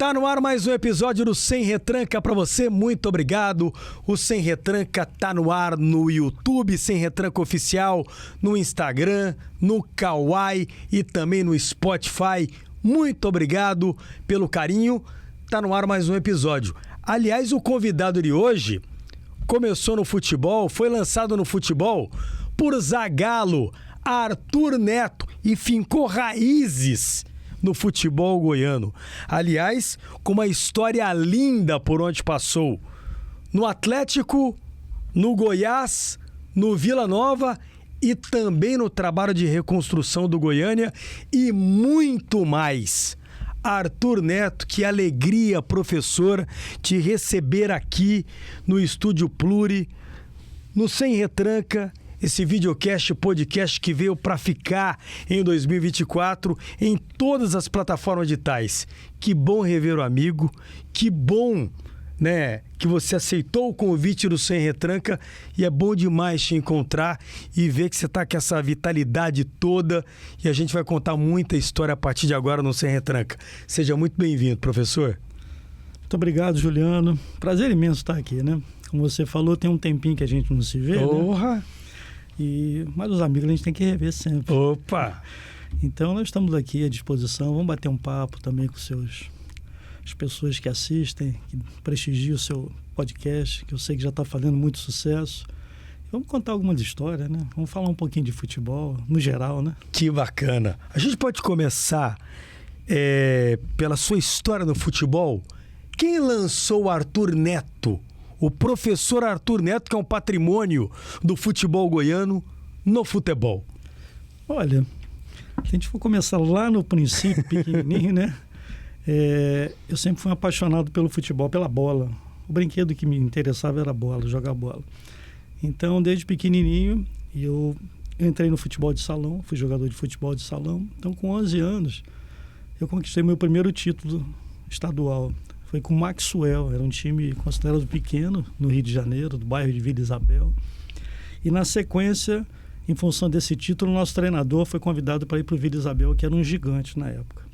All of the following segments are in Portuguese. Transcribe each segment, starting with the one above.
Tá no ar mais um episódio do Sem Retranca para você, muito obrigado. O Sem Retranca tá no ar no YouTube, Sem Retranca Oficial, no Instagram, no Kawai e também no Spotify. Muito obrigado pelo carinho. Tá no ar mais um episódio. Aliás, o convidado de hoje começou no futebol, foi lançado no futebol por Zagallo, Arthur Neto, e fincou raízes no futebol goiano. Aliás, com uma história linda por onde passou. No Atlético, no Goiás, no Vila Nova e também no trabalho de reconstrução do Goiânia e muito mais. Arthur Neto, que alegria, professor, te receber aqui no Estúdio Pluri, no Sem Retranca, esse videocast, podcast que veio para ficar em 2024 em todas as plataformas digitais. Que bom rever o amigo, que bom, né, que você aceitou o convite do Sem Retranca e é bom demais te encontrar e ver que você está com essa vitalidade toda e a gente vai contar muita história a partir de agora no Sem Retranca. Seja muito bem-vindo, professor. Muito obrigado, Juliano. Prazer imenso estar aqui, né? Como você falou, tem um tempinho que a gente não se vê, Porra! né? Mas os amigos a gente tem que rever sempre. Opa! Então nós estamos aqui à disposição, vamos bater um papo também com as pessoas que assistem, que prestigiam o seu podcast, que eu sei que já está fazendo muito sucesso. Vamos contar algumas histórias, né? Vamos falar um pouquinho de futebol, no geral, né? Que bacana! A gente pode começar pela sua história no futebol. Quem lançou o Arthur Neto? O professor Arthur Neto, que é um patrimônio do futebol goiano no futebol. Olha, se a gente for começar lá no princípio, pequenininho, né? Eu sempre fui apaixonado pelo futebol, pela bola. O brinquedo que me interessava era a bola, jogar bola. Então, desde pequenininho, eu entrei no futebol de salão, fui jogador de futebol de salão. Então, com 11 anos, eu conquistei meu primeiro título estadual. Foi com o Maxwell, era um time considerado pequeno no Rio de Janeiro, do bairro de Vila Isabel. E na sequência, em função desse título, o nosso treinador foi convidado para ir para o Vila Isabel, que era um gigante na época.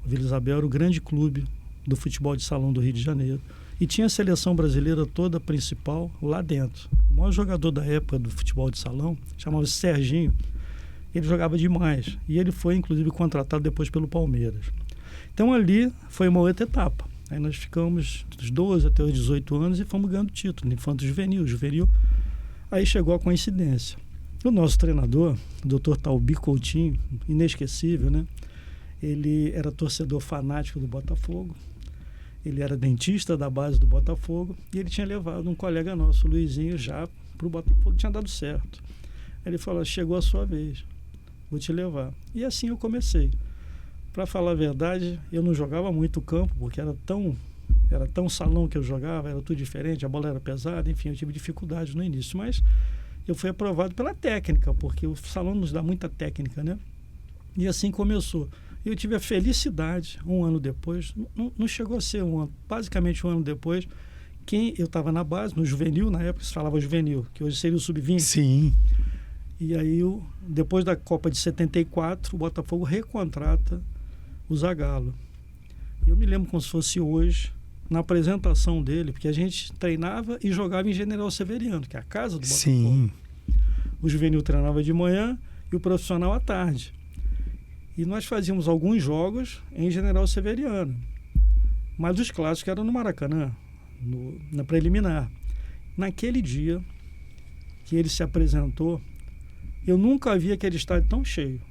O Vila Isabel era o grande clube do futebol de salão do Rio de Janeiro. E tinha a seleção brasileira toda principal lá dentro. O maior jogador da época do futebol de salão, chamava-se Serginho, ele jogava demais. E ele foi, inclusive, contratado depois pelo Palmeiras. Então ali foi uma outra etapa. Aí nós ficamos dos 12 até os 18 anos e fomos ganhando título, infanto juvenil. Aí chegou a coincidência. O nosso treinador, o Dr. Taubi Coutinho, inesquecível, né? Ele era torcedor fanático do Botafogo, ele era dentista da base do Botafogo e ele tinha levado um colega nosso, o Luizinho, já para o Botafogo, tinha dado certo. Aí ele falou, chegou a sua vez, vou te levar. E assim eu comecei. Para falar a verdade, eu não jogava muito campo, porque era tão salão que eu jogava, era tudo diferente, a bola era pesada, enfim, eu tive dificuldade no início. Mas eu fui aprovado pela técnica, porque o salão nos dá muita técnica, né? E assim começou. Eu tive a felicidade, um ano depois, não chegou a ser basicamente um ano depois, eu estava na base, no juvenil, na época se falava juvenil, que hoje seria o sub-20. Sim. E aí, depois da Copa de 74, o Botafogo recontrata o Zagallo. Eu me lembro como se fosse hoje, na apresentação dele, porque a gente treinava e jogava em General Severiano, que é a casa do Botafogo. Sim. O juvenil treinava de manhã e o profissional à tarde. E nós fazíamos alguns jogos em General Severiano. Mas os clássicos eram no Maracanã, na preliminar. Naquele dia que ele se apresentou, eu nunca vi aquele estádio tão cheio.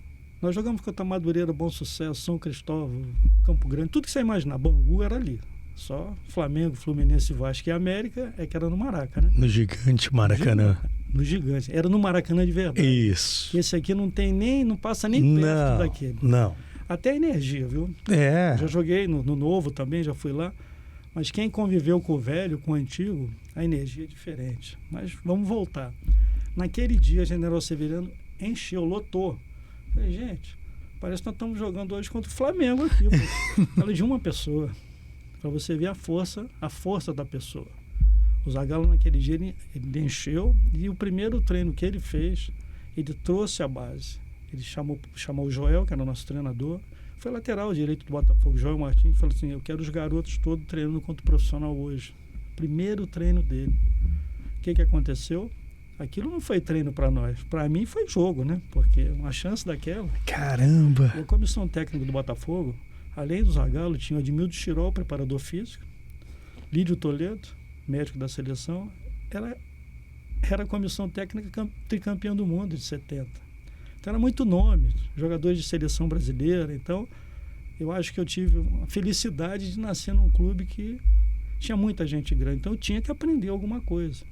Nós jogamos contra Madureira, Bom Sucesso, São Cristóvão, Campo Grande, tudo que você imaginar. Bangu era ali. Só Flamengo, Fluminense, Vasco e América que era no Maracanã, né? No gigante Maracanã. No gigante. Era no Maracanã de verdade. Isso. Esse aqui não passa nem perto daquele. Não. Até a energia, viu? Já joguei no novo também, já fui lá. Mas quem conviveu com o velho, com o antigo, a energia é diferente. Mas vamos voltar. Naquele dia, a General Severiano encheu, lotou. Falei, gente, parece que nós estamos jogando hoje contra o Flamengo aqui. Fala de uma pessoa. Para você ver a força da pessoa. O Zagallo, naquele dia, ele encheu. E o primeiro treino que ele fez, ele trouxe a base. Ele chamou o Joel, que era o nosso treinador, foi lateral direito do Botafogo, João Martins, falou assim, eu quero os garotos todos treinando contra o profissional hoje. Primeiro treino dele. O que aconteceu? Aquilo não foi treino para nós. Para mim foi jogo, né? Porque uma chance daquela... Caramba! A comissão técnica do Botafogo, além do Zagallo, tinha o Admildo Chirol, preparador físico, Lídio Toledo, médico da seleção. Ela era a comissão técnica tricampeã do mundo de 70. Então era muito nome, jogadores de seleção brasileira. Então eu acho que eu tive a felicidade de nascer num clube que tinha muita gente grande. Então eu tinha que aprender alguma coisa.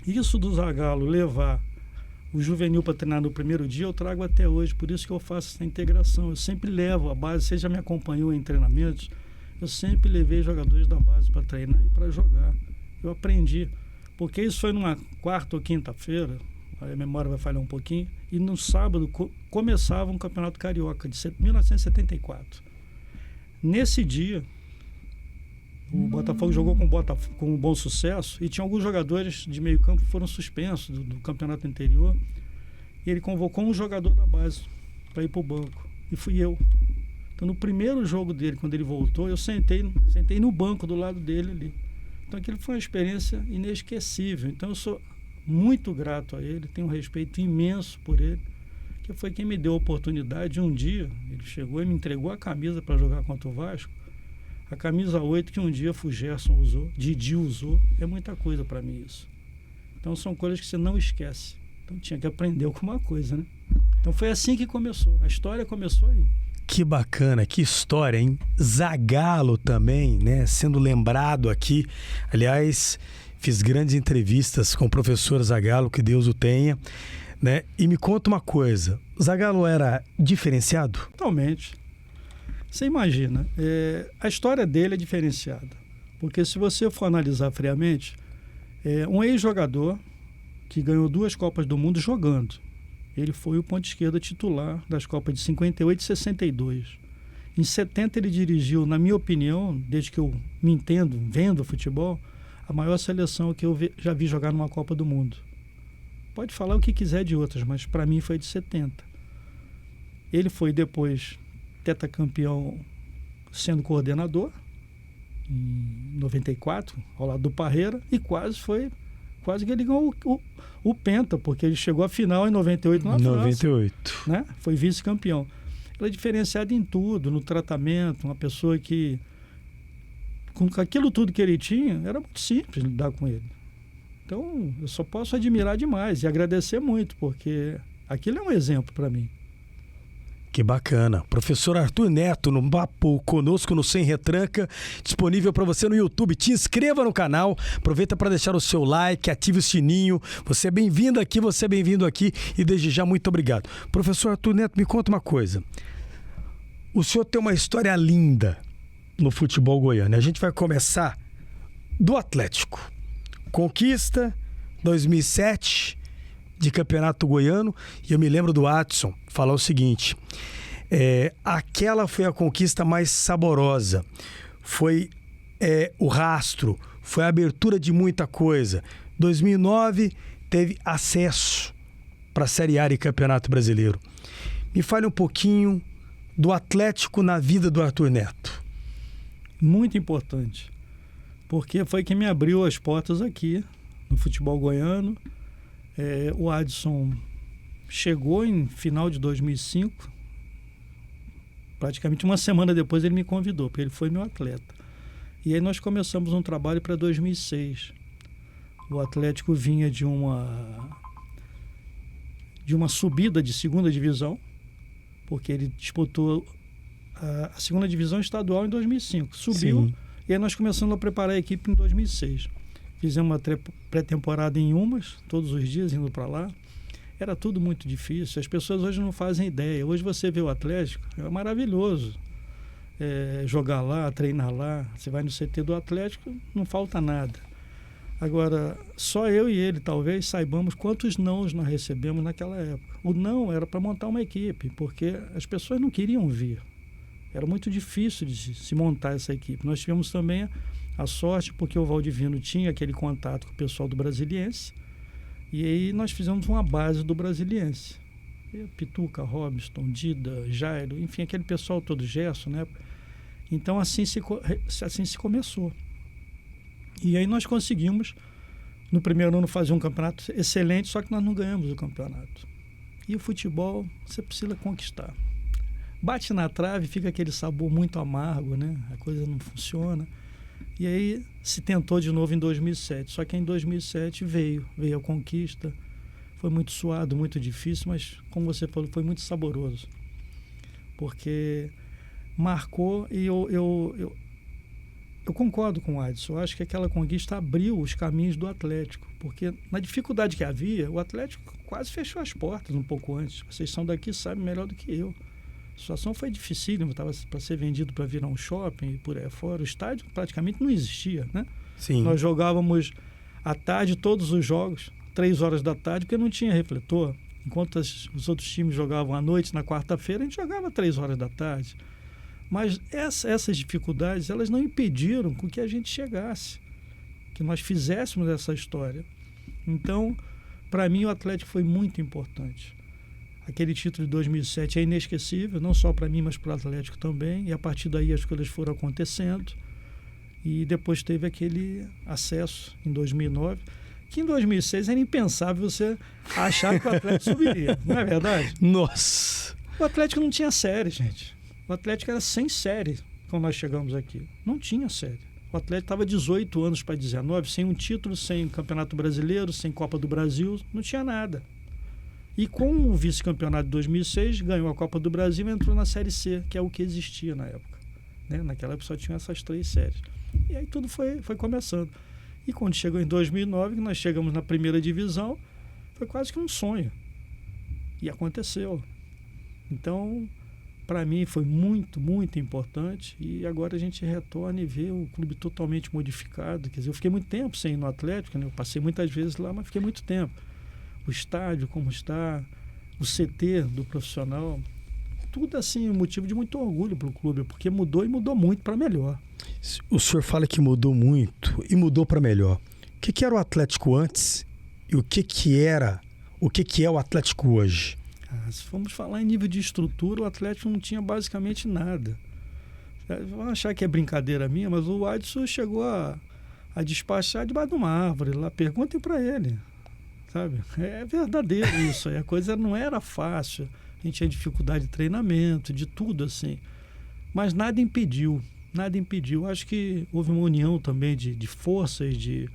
Isso do Zagallo levar o juvenil para treinar no primeiro dia, eu trago até hoje. Por isso que eu faço essa integração. Eu sempre levo a base, você já me acompanhou em treinamentos, eu sempre levei jogadores da base para treinar e para jogar. Eu aprendi. Porque isso foi numa quarta ou quinta-feira, a memória vai falhar um pouquinho, e no sábado começava um campeonato carioca de 1974. Nesse dia, o Botafogo jogou com um bom sucesso e tinha alguns jogadores de meio campo que foram suspensos do campeonato anterior. E ele convocou um jogador da base para ir para o banco. E fui eu. Então, no primeiro jogo dele, quando ele voltou, eu sentei no banco do lado dele ali. Então, aquilo foi uma experiência inesquecível. Então, eu sou muito grato a ele, tenho um respeito imenso por ele, que foi quem me deu a oportunidade. Um dia, ele chegou e me entregou a camisa para jogar contra o Vasco. A camisa 8 que um dia o Gerson usou, Didi usou, é muita coisa para mim isso. Então são coisas que você não esquece. Então tinha que aprender alguma coisa, né? Então foi assim que começou. A história começou aí. Que bacana, que história, hein? Zagallo também, né? Sendo lembrado aqui. Aliás, fiz grandes entrevistas com o professor Zagallo, que Deus o tenha, né? E me conta uma coisa, Zagallo era diferenciado? Totalmente. Você imagina, a história dele é diferenciada, porque se você for analisar friamente, um ex-jogador que ganhou 2 Copas do Mundo jogando, ele foi o ponta esquerda titular das Copas de 58 e 62. Em 70 ele dirigiu, na minha opinião, desde que eu me entendo, vendo futebol, a maior seleção que eu já vi jogar numa Copa do Mundo. Pode falar o que quiser de outras, mas para mim foi de 70. Ele foi depois tetacampeão sendo coordenador em 94, ao lado do Parreira, e quase que ele ganhou o Penta, porque ele chegou à final em 98 na França. 98. Né? Foi vice-campeão. Ele é diferenciado em tudo, no tratamento, uma pessoa que, com aquilo tudo que ele tinha, era muito simples lidar com ele. Então, eu só posso admirar demais e agradecer muito, porque aquilo é um exemplo para mim. Que bacana. Professor Arthur Neto no papo conosco no Sem Retranca, disponível para você no YouTube. Te inscreva no canal, aproveita para deixar o seu like, ative o sininho. Você é bem-vindo aqui, você é bem-vindo aqui e desde já muito obrigado. Professor Arthur Neto, me conta uma coisa. O senhor tem uma história linda no futebol goiano. A gente vai começar do Atlético. Conquista 2007 de campeonato goiano, e eu me lembro do Adson falar o seguinte, aquela foi a conquista mais saborosa, foi o rastro, foi a abertura de muita coisa. 2009 teve acesso para a Série A e Campeonato Brasileiro. Me fale um pouquinho do Atlético na vida do Arthur Neto. Muito importante, porque foi quem me abriu as portas aqui no futebol goiano. O Adson chegou em final de 2005, praticamente uma semana depois ele me convidou, porque ele foi meu atleta. E aí nós começamos um trabalho para 2006. O Atlético vinha de uma subida de segunda divisão, porque ele disputou a segunda divisão estadual em 2005. Subiu. Sim. E aí nós começamos a preparar a equipe em 2006. Fizemos uma pré-temporada em Umas, todos os dias indo para lá. Era tudo muito difícil. As pessoas hoje não fazem ideia. Hoje você vê o Atlético, é maravilhoso. Jogar lá, treinar lá. Você vai no CT do Atlético, não falta nada. Agora, só eu e ele talvez saibamos quantos nãos nós recebemos naquela época. O não era para montar uma equipe, porque as pessoas não queriam vir. Era muito difícil de se montar essa equipe. Nós tivemos também a sorte, porque o Valdivino tinha aquele contato com o pessoal do Brasiliense, e aí nós fizemos uma base do Brasiliense. Pituca, Robson, Dida, Jairo, enfim, aquele pessoal todo, Gerson, né? Então assim se começou. E aí nós conseguimos, no primeiro ano, fazer um campeonato excelente, só que nós não ganhamos o campeonato. E o futebol, você precisa conquistar. Bate na trave, fica aquele sabor muito amargo, né? A coisa não funciona. E aí se tentou de novo em 2007. Só que em 2007 veio a conquista. Foi muito suado, muito difícil, mas, como você falou, foi muito saboroso. Porque marcou e eu concordo com o Adson. Eu acho que aquela conquista abriu os caminhos do Atlético. Porque na dificuldade que havia, o Atlético quase fechou as portas um pouco antes. Vocês são daqui, sabem melhor do que eu. A situação foi dificílima, estava para ser vendido para virar um shopping e por aí fora. O estádio praticamente não existia, né? Sim. Nós jogávamos à tarde todos os jogos, 3 horas da tarde, porque não tinha refletor. Enquanto os outros times jogavam à noite, na quarta-feira, a gente jogava 3 horas da tarde. Mas essas dificuldades, elas não impediram com que a gente chegasse, que nós fizéssemos essa história. Então, para mim, o Atlético foi muito importante. Aquele título de 2007 é inesquecível, não só para mim, mas para o Atlético também. E a partir daí as coisas foram acontecendo. E depois teve aquele acesso em 2009, que em 2006 era impensável você achar que o Atlético subiria. Não é verdade? Nossa! O Atlético não tinha série, gente. O Atlético era sem série quando nós chegamos aqui. Não tinha série. O Atlético estava 18 anos para 19, sem um título, sem Campeonato Brasileiro, sem Copa do Brasil, não tinha nada. E com o vice-campeonato de 2006, ganhou a Copa do Brasil e entrou na Série C, que é o que existia na época. Né? Naquela época só tinha essas 3 séries. E aí tudo foi começando. E quando chegou em 2009, que nós chegamos na primeira divisão, foi quase que um sonho. E aconteceu. Então, para mim foi muito, muito importante. E agora a gente retorna e vê o clube totalmente modificado. Quer dizer, eu fiquei muito tempo sem ir no Atlético, né? Eu passei muitas vezes lá, mas fiquei muito tempo. O estádio, como está, o CT do profissional, tudo assim, um motivo de muito orgulho para o clube, porque mudou e mudou muito para melhor. O senhor fala que mudou muito e mudou para melhor. O que era o Atlético antes e o que é o Atlético hoje? Se formos falar em nível de estrutura, o Atlético não tinha basicamente nada. Vão achar que é brincadeira minha, mas o Adson chegou a despachar debaixo de uma árvore lá. Perguntem para ele. Sabe? É verdadeiro isso aí. A coisa não era fácil. A gente tinha dificuldade de treinamento, de tudo assim. Mas nada impediu. Acho que houve uma união também de forças, de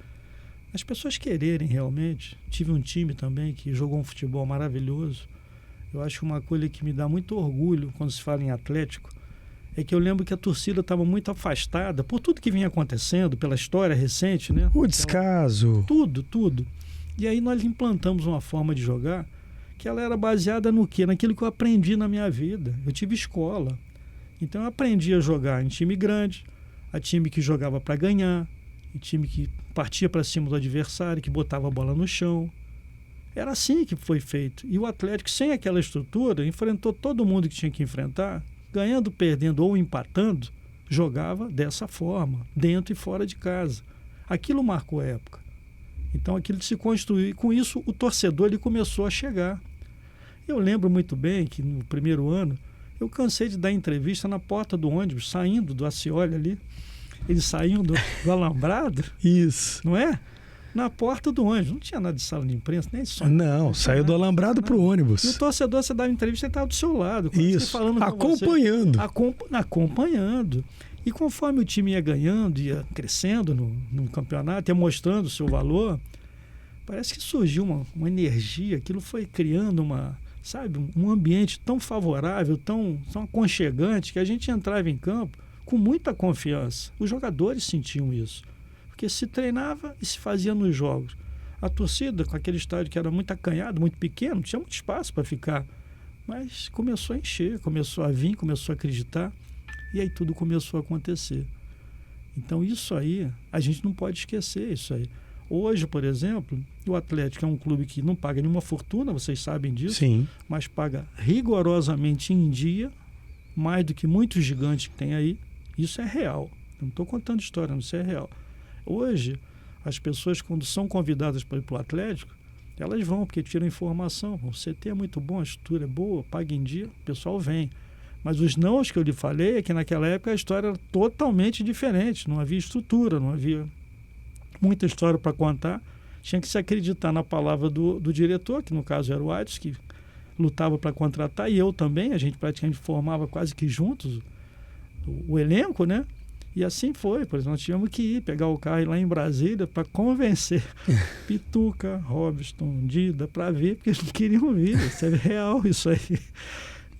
as pessoas quererem realmente. Tive um time também que jogou um futebol maravilhoso. Eu acho que uma coisa que me dá muito orgulho quando se fala em Atlético é que eu lembro que a torcida estava muito afastada por tudo que vinha acontecendo, pela história recente, né? O descaso. Tudo. E aí nós implantamos uma forma de jogar que ela era baseada no quê? Naquilo que eu aprendi na minha vida. Eu tive escola. Então eu aprendi a jogar em time grande, a time que jogava para ganhar, em time que partia para cima do adversário, que botava a bola no chão. Era assim que foi feito. E o Atlético, sem aquela estrutura, enfrentou todo mundo que tinha que enfrentar, ganhando, perdendo ou empatando, jogava dessa forma, dentro e fora de casa. Aquilo marcou a época. Então aquilo se construiu, e com isso o torcedor ele começou a chegar. Eu lembro muito bem que no primeiro ano eu cansei de dar entrevista na porta do ônibus, saindo do Acioli ali. Eles saíam do alambrado. Isso. Não é? Na porta do ônibus. Não tinha nada de sala de imprensa, nem som. Não, saiu do alambrado para o ônibus. E o torcedor, você dava entrevista, ele estava do seu lado. Isso, falando acompanhando. Acompanhando. E conforme o time ia ganhando, ia crescendo no campeonato, ia mostrando o seu valor, parece que surgiu uma energia, aquilo foi criando um ambiente tão favorável, tão aconchegante, que a gente entrava em campo com muita confiança. Os jogadores sentiam isso, porque se treinava e se fazia nos jogos. A torcida, com aquele estádio que era muito acanhado, muito pequeno, não tinha muito espaço para ficar, mas começou a encher, começou a vir, começou a acreditar. E aí tudo começou a acontecer. Então isso aí, a gente não pode esquecer isso aí. Hoje, por exemplo, o Atlético é um clube que não paga nenhuma fortuna, vocês sabem disso. Sim. Mas paga rigorosamente em dia, mais do que muitos gigantes que tem aí. Isso é real. Não estou contando história, não, isso é real. Hoje, as pessoas, quando são convidadas para ir para o Atlético, Elas vão, porque tiram informação. O CT é muito bom, a estrutura é boa, paga em dia, o pessoal vem. Mas os nãos que eu lhe falei é que naquela época a história era totalmente diferente. Não havia estrutura, não havia muita história para contar. Tinha que se acreditar na palavra do diretor, que no caso era o Adson, que lutava para contratar, e eu também. A gente praticamente formava quase que juntos o elenco, né? E assim foi, por exemplo, nós tínhamos que ir, pegar o carro e ir lá em Brasília para convencer Pituca, Robson, Dida, para ver, porque eles não queriam vir. Isso é real, isso aí.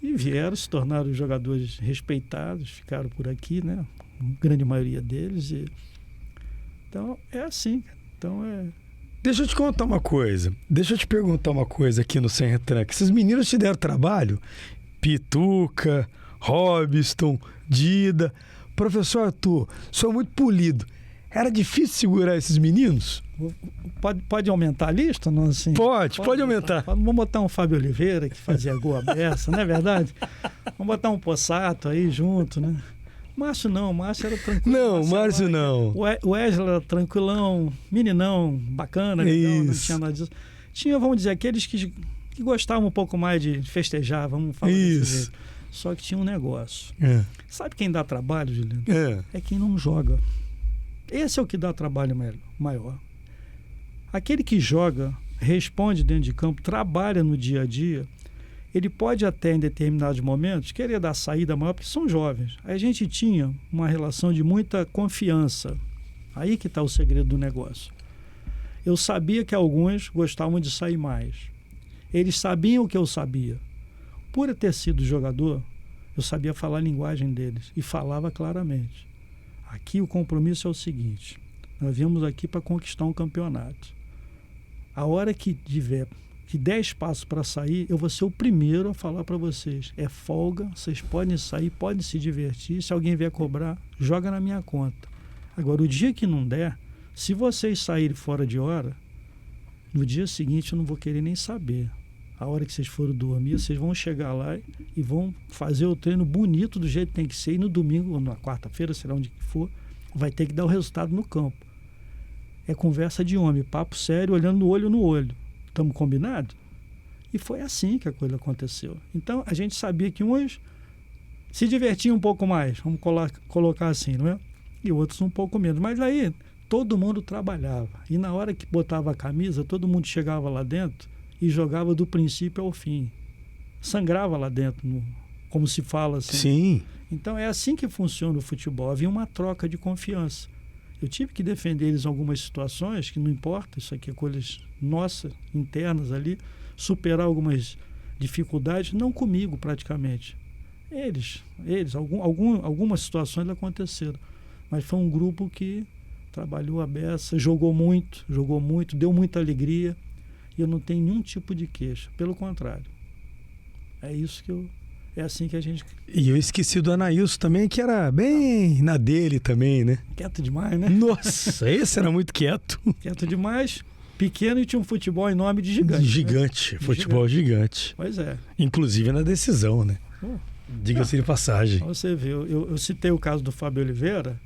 E vieram, se tornaram jogadores respeitados, ficaram por aqui, né? A grande maioria deles. Então, é assim. Então, Deixa eu te contar uma coisa. Deixa eu te perguntar uma coisa aqui no Sem Retranca. Esses meninos te deram trabalho? Pituca, Robson, Dida. Professor Arthur, sou muito polido. Era difícil segurar esses meninos? Pode aumentar a lista? Não, assim? Pode aumentar. Vamos botar um Fábio Oliveira, que fazia gol à beça, não é verdade? Vamos botar um Possato aí junto, né? Márcio era tranquilo. Não, Márcio não. O Wesley era tranquilão, meninão, bacana, legal, não tinha nada disso. Tinha, vamos dizer, aqueles que gostavam um pouco mais de festejar, vamos falar desse jeito. Só que tinha um negócio. Sabe quem dá trabalho, Juliano? É quem não joga. Esse é o que dá trabalho maior. Aquele que joga, responde dentro de campo, trabalha no dia a dia, ele pode até em determinados momentos querer dar saída maior, porque são jovens. A gente tinha uma relação de muita confiança. Aí que está o segredo do negócio. Eu sabia que alguns gostavam de sair mais. Eles sabiam o que eu sabia. Por eu ter sido jogador, eu sabia falar a linguagem deles e falava claramente. Aqui o compromisso é o seguinte: nós viemos aqui para conquistar um campeonato. A hora que tiver que 10 passos para sair, eu vou ser o primeiro a falar para vocês. É folga, vocês podem sair, podem se divertir. Se alguém vier cobrar, joga na minha conta. Agora, o dia que não der, se vocês saírem fora de hora, no dia seguinte eu não vou querer nem saber. A hora que vocês forem dormir, vocês vão chegar lá e vão fazer o treino bonito do jeito que tem que ser. E no domingo, ou na quarta-feira, será onde for, vai ter que dar o resultado no campo. É conversa de homem, papo sério, olhando no olho. Estamos combinados? E foi assim que a coisa aconteceu. Então, a gente sabia que uns se divertiam um pouco mais, vamos colocar assim, não é? E outros um pouco menos. Mas aí, todo mundo trabalhava. E na hora que botava a camisa, todo mundo chegava lá dentro e jogava do princípio ao fim. Sangrava lá dentro, como se fala assim. Sim. Então, é assim que funciona o futebol. Havia uma troca de confiança. Eu tive que defender eles em algumas situações, que não importa, isso aqui é coisas nossas, internas ali, superar algumas dificuldades, não comigo praticamente. Eles algumas situações aconteceram, mas foi um grupo que trabalhou a beça, jogou muito, deu muita alegria, e eu não tenho nenhum tipo de queixa, pelo contrário. É assim que a gente... E eu esqueci do Anailson também, que era bem na dele também, né? Quieto demais, né? Nossa, esse era muito quieto. Quieto demais, pequeno, e tinha um futebol enorme de gigante. Gigante, né? Futebol gigante. Pois é. Inclusive na decisão, né? Diga-se de passagem. Você vê, eu citei o caso do Fábio Oliveira.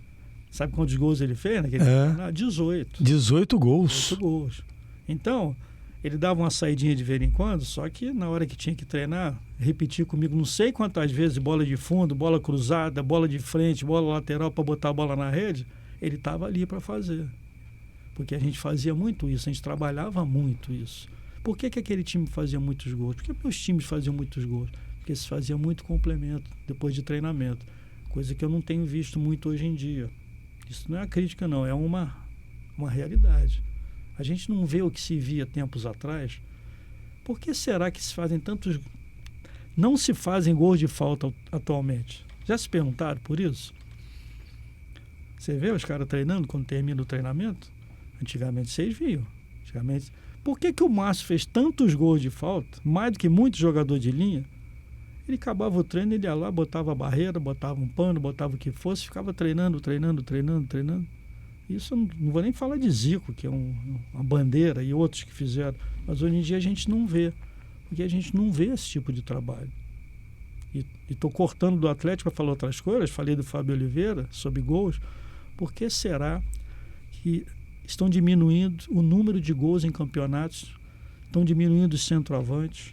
Sabe quantos gols ele fez naquele campeonato? 18. 18 gols. 18 gols. Então, ele dava uma saidinha de vez em quando, só que na hora que tinha que treinar, repetia comigo não sei quantas vezes, bola de fundo, bola cruzada, bola de frente, bola lateral para botar a bola na rede, ele estava ali para fazer. Porque a gente fazia muito isso, a gente trabalhava muito isso. Por que aquele time fazia muitos gols? Por que meus times faziam muitos gols? Porque se fazia muito complemento depois de treinamento, coisa que eu não tenho visto muito hoje em dia. Isso não é uma crítica, não, é uma realidade. A gente não vê o que se via tempos atrás. Por que será que se fazem tantos... Não se fazem gols de falta atualmente? Já se perguntaram por isso? Você vê os caras treinando quando termina o treinamento? Antigamente vocês viam. Por que o Márcio fez tantos gols de falta, mais do que muitos jogadores de linha? Ele acabava o treino, ele ia lá, botava a barreira, botava um pano, botava o que fosse, ficava treinando. Isso eu não vou nem falar de Zico, que é uma bandeira, e outros que fizeram. Mas hoje em dia a gente não vê. Porque a gente não vê esse tipo de trabalho. E estou cortando do Atlético para falar outras coisas. Falei do Fábio Oliveira sobre gols. Por que será que estão diminuindo o número de gols em campeonatos estão diminuindo os centroavantes.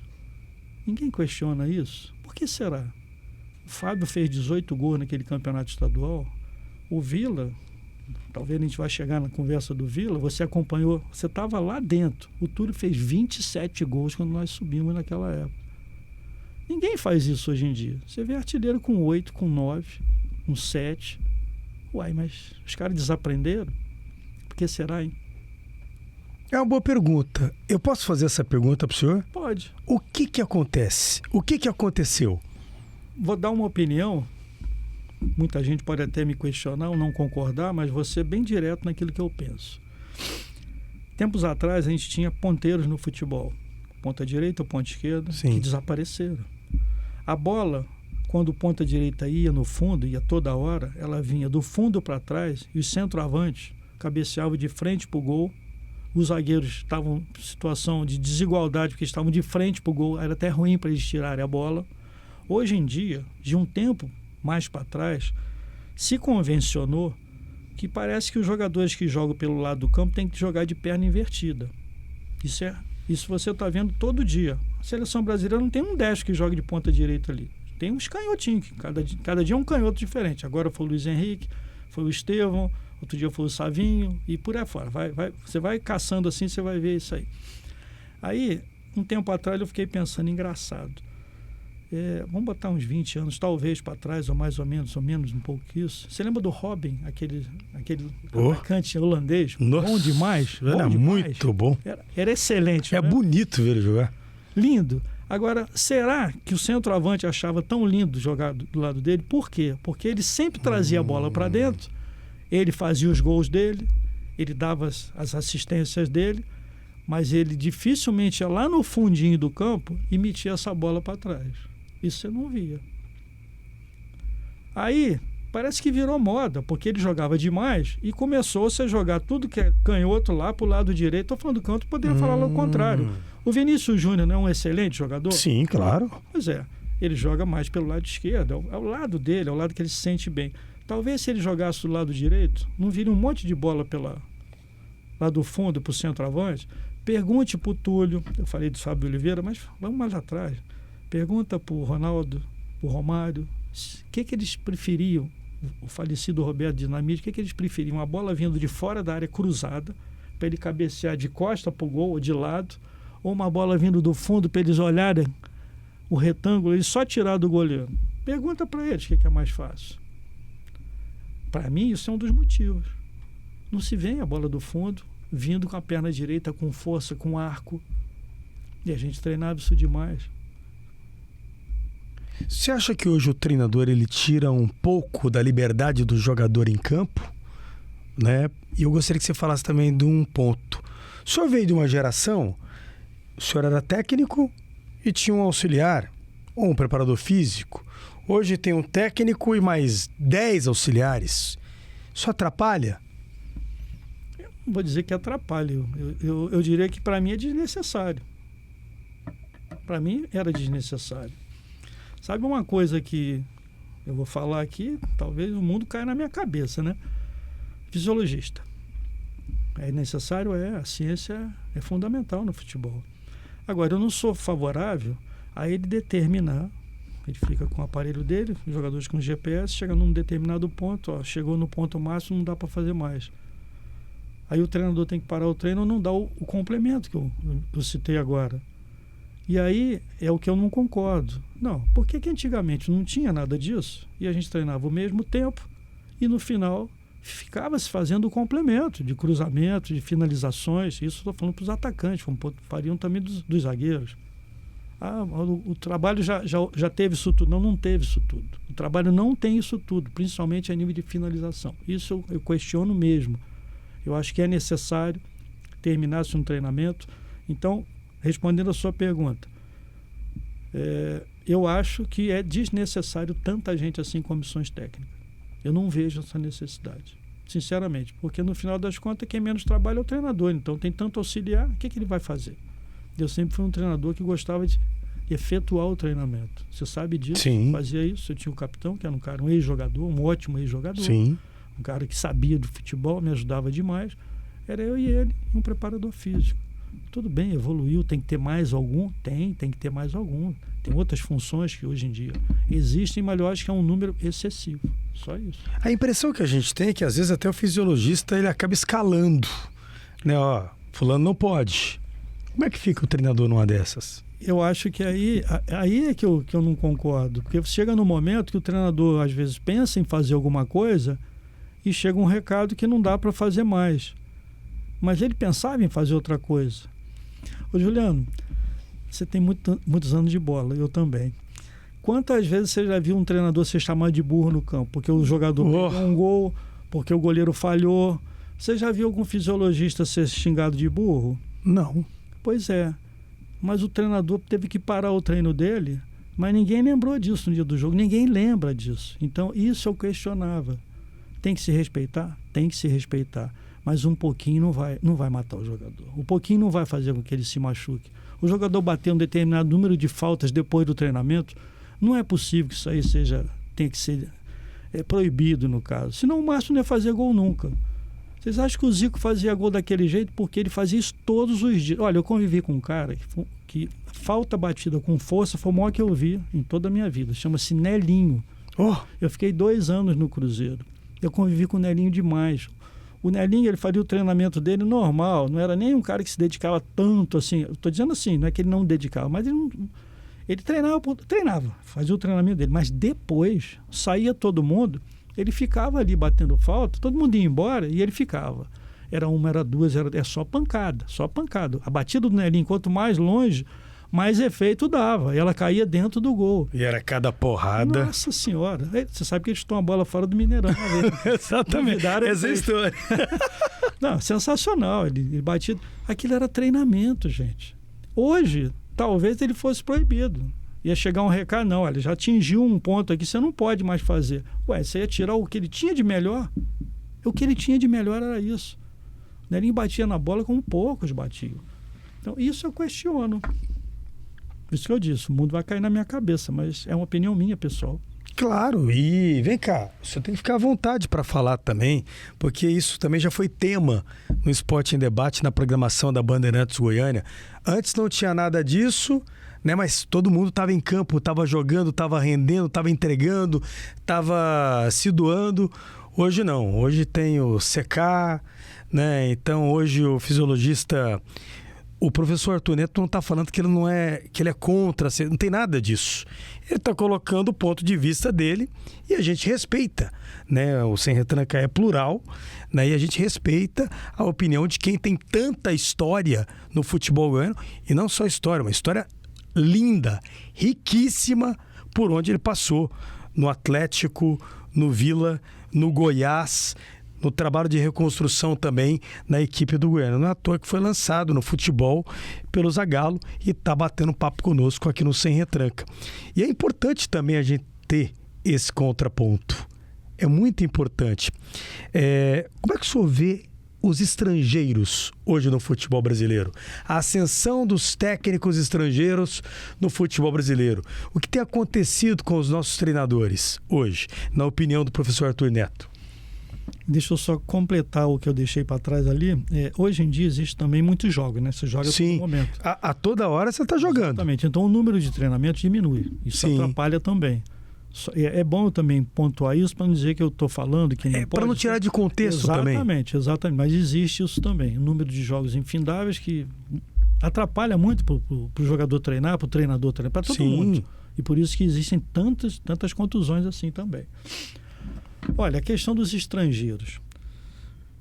Ninguém questiona isso. Por que será? O Fábio fez 18 gols naquele campeonato estadual. O Vila, talvez a gente vai chegar na conversa do Vila, você acompanhou, você estava lá dentro. O Túlio fez 27 gols quando nós subimos naquela época. Ninguém faz isso hoje em dia. Você vê artilheiro com 8, com 9, com 7. Uai, mas os caras desaprenderam? Por que será, hein? É uma boa pergunta. Eu posso fazer essa pergunta para o senhor? Pode. O que acontece? O que aconteceu? Vou dar uma opinião. Muita gente pode até me questionar ou não concordar, mas vou ser bem direto naquilo que eu penso. Tempos atrás, a gente tinha ponteiros no futebol. Ponta direita, ponta esquerda, Sim. que desapareceram. A bola, quando ponta direita ia no fundo, ia toda hora, ela vinha do fundo para trás e os centroavantes cabeceavam de frente para o gol. Os zagueiros estavam em situação de desigualdade, porque estavam de frente para o gol. Era até ruim para eles tirarem a bola. Hoje em dia, de um tempo mais para trás, se convencionou que parece que os jogadores que jogam pelo lado do campo têm que jogar de perna invertida. Isso você está vendo todo dia. A seleção brasileira não tem um 10 que joga de ponta direita ali. Tem uns canhotinhos, que cada dia é um canhoto diferente. Agora foi o Luiz Henrique, foi o Estevão, outro dia foi o Savinho e por aí fora. Você vai caçando assim, você vai ver isso aí. Aí, um tempo atrás, eu fiquei pensando, engraçado. Vamos botar uns 20 anos, talvez, para trás, ou mais ou menos um pouco que isso. Você lembra do Robin, aquele atacante holandês? Nossa, bom demais. Era muito bom. Era excelente. É, né? Bonito ver ele jogar. Lindo. Agora, será que o centroavante achava tão lindo jogar do lado dele? Por quê? Porque ele sempre trazia a bola para dentro, ele fazia os gols dele, ele dava as assistências dele, mas ele dificilmente ia lá no fundinho do campo e metia essa bola para trás. Isso você não via. Aí, parece que virou moda, porque ele jogava demais e começou-se a jogar tudo que é canhoto lá para o lado direito. Estou falando do canto, poderia falar o contrário. O Vinícius Júnior não é um excelente jogador? Sim, claro. Pois é, ele joga mais pelo lado esquerdo, é o lado dele, é o lado que ele se sente bem. Talvez se ele jogasse do lado direito, não viria um monte de bola lá do fundo para o centroavante. Pergunte para o Túlio, eu falei do Fábio Oliveira, mas vamos mais atrás. Pergunta para o Ronaldo, para o Romário, o que eles preferiam, o falecido Roberto Dinamite, o que eles preferiam? Uma bola vindo de fora da área cruzada, para ele cabecear de costa para o gol ou de lado, ou uma bola vindo do fundo para eles olharem o retângulo e só tirar do goleiro? Pergunta para eles o que é mais fácil. Para mim, isso é um dos motivos. Não se vê a bola do fundo vindo com a perna direita, com força, com arco. E a gente treinava isso demais. Você acha que hoje o treinador ele tira um pouco da liberdade do jogador em campo? Né? E eu gostaria que você falasse também de um ponto. O senhor veio de uma geração, o senhor era técnico e tinha um auxiliar, ou um preparador físico. Hoje tem um técnico e mais 10 auxiliares. Isso atrapalha? Não vou dizer que atrapalha. Eu diria que para mim é desnecessário. Para mim era desnecessário. Sabe uma coisa que eu vou falar aqui, talvez o mundo caia na minha cabeça, né? Fisiologista. É necessário, a ciência é fundamental no futebol. Agora, eu não sou favorável a ele determinar, ele fica com o aparelho dele, os jogadores com GPS, chega num determinado ponto, chegou no ponto máximo, não dá para fazer mais. Aí o treinador tem que parar o treino ou não dar o complemento que eu citei agora. E aí é o que eu não concordo. Não, porque que antigamente não tinha nada disso e a gente treinava o mesmo tempo e no final ficava se fazendo o complemento de cruzamento, de finalizações. Isso estou falando para os atacantes, como fariam também dos zagueiros. O trabalho já teve isso tudo. Não teve isso tudo. O trabalho não tem isso tudo, principalmente a nível de finalização. Isso eu questiono mesmo. Eu acho que é necessário terminar-se um treinamento. Então, respondendo a sua pergunta, eu acho que é desnecessário tanta gente assim em comissões técnicas. Eu não vejo essa necessidade, sinceramente, porque no final das contas quem menos trabalha é o treinador, então tem tanto auxiliar, o que ele vai fazer? Eu sempre fui um treinador que gostava de efetuar o treinamento. Você sabe disso? Sim. Fazia isso. Eu tinha o capitão, que era um cara, um ex-jogador, um ótimo ex-jogador. Sim. Um cara que sabia do futebol, me ajudava demais. Era eu e ele, um preparador físico. Tudo bem, evoluiu, tem que ter mais algum? Tem que ter mais algum. Tem outras funções que hoje em dia existem, mas eu acho que é um número excessivo. Só isso. A impressão que a gente tem é que às vezes até o fisiologista ele acaba escalando, né? Ó, fulano não pode. Como é que fica o treinador numa dessas? Eu acho que aí é que eu não concordo. Porque chega no momento que o treinador às vezes pensa em fazer alguma coisa e chega um recado que não dá para fazer mais. Mas ele pensava em fazer outra coisa. Ô Juliano, você tem muitos anos de bola, eu também. Quantas vezes você já viu um treinador ser chamado de burro no campo? Porque o jogador perdeu um gol, porque o goleiro falhou. Você já viu algum fisiologista ser xingado de burro? Não. Pois é. Mas o treinador teve que parar o treino dele, mas ninguém lembrou disso no dia do jogo. Ninguém lembra disso. Então, isso eu questionava. Tem que se respeitar? Tem que se respeitar. Mas um pouquinho não vai matar o jogador. Um pouquinho não vai fazer com que ele se machuque. O jogador bater um determinado número de faltas depois do treinamento, não é possível que isso aí tenha que ser proibido no caso. Senão o Márcio não ia fazer gol nunca. Vocês acham que o Zico fazia gol daquele jeito porque ele fazia isso todos os dias? Olha, eu convivi com um cara que falta batida com força foi o maior que eu vi em toda a minha vida. Chama-se Nelinho. Eu fiquei 2 anos no Cruzeiro. Eu convivi com o Nelinho demais. O Nelinho, ele faria o treinamento dele normal. Não era nem um cara que se dedicava tanto assim. Eu estou dizendo assim, não é que ele não dedicava, mas ele treinava, fazia o treinamento dele. Mas depois, saía todo mundo, ele ficava ali batendo falta, todo mundo ia embora e ele ficava. Era uma, era duas, é só pancada, só pancada. A batida do Nelinho, quanto mais longe, mais efeito dava. E ela caía dentro do gol. E era cada porrada. Nossa Senhora. Você sabe que ele chutou uma bola fora do Mineirão. Exatamente. Essa é a história. Não, sensacional. Ele batia. Aquilo era treinamento, gente. Hoje, talvez ele fosse proibido. Ia chegar um recado, não, olha, já atingiu um ponto aqui, você não pode mais fazer. Ué, você ia tirar o que ele tinha de melhor? O que ele tinha de melhor era isso. O Nelinho batia na bola como poucos batiam. Então, isso eu questiono. Por isso que eu disse, o mundo vai cair na minha cabeça, mas é uma opinião minha, pessoal. Claro, e vem cá, você tem que ficar à vontade para falar também, porque isso também já foi tema no Esporte em Debate, na programação da Bandeirantes Goiânia. Antes não tinha nada disso, né? Mas todo mundo estava em campo, estava jogando, estava rendendo, estava entregando, estava se doando. Hoje não, hoje tem o CK, né? Então hoje o fisiologista... O professor Arthur Neto não está falando que ele é contra, não tem nada disso. Ele está colocando o ponto de vista dele e a gente respeita, né? O Sem Retranca é plural, né? E a gente respeita a opinião de quem tem tanta história no futebol goiano, e não só história, uma história linda, riquíssima por onde ele passou, no Atlético, no Vila, no Goiás, no trabalho de reconstrução também na equipe do Goiânia. Não é à toa que foi lançado no futebol pelo Zagallo e está batendo papo conosco aqui no Sem Retranca. E é importante também a gente ter esse contraponto. É muito importante. Como é que o senhor vê os estrangeiros hoje no futebol brasileiro? A ascensão dos técnicos estrangeiros no futebol brasileiro. O que tem acontecido com os nossos treinadores hoje, na opinião do professor Arthur Neto? Deixa eu só completar o que eu deixei para trás ali. Hoje em dia existe também muitos jogos, né? Você joga a todo momento. A toda hora você está jogando. Exatamente. Então o número de treinamentos diminui. Isso atrapalha também. É bom eu também pontuar isso para não dizer que eu estou falando que não pode. Para não tirar de contexto exatamente, também. Exatamente. Mas existe isso também. O número de jogos infindáveis que atrapalha muito para o jogador treinar, para o treinador treinar, para todo mundo. E por isso que existem tantas contusões assim também. Olha, a questão dos estrangeiros.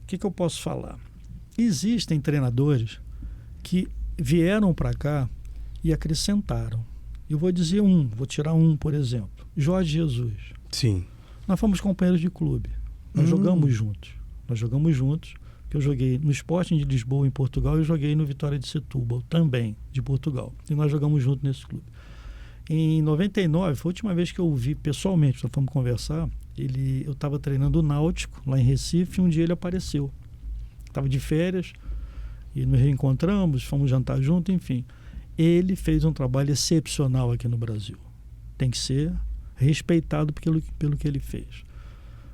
O que eu posso falar? Existem treinadores que vieram para cá e acrescentaram. Eu vou dizer vou tirar por exemplo. Jorge Jesus. Sim. Nós fomos companheiros de clube. Nós jogamos juntos. Eu joguei no Sporting de Lisboa, em Portugal, e eu joguei no Vitória de Setúbal, também, de Portugal. E nós jogamos juntos nesse clube. Em 99, foi a última vez que eu o vi pessoalmente, nós fomos conversar. Eu estava treinando o Náutico, lá em Recife, e um dia ele apareceu. Estava de férias, e nos reencontramos, fomos jantar junto, enfim. Ele fez um trabalho excepcional aqui no Brasil. Tem que ser respeitado pelo que ele fez.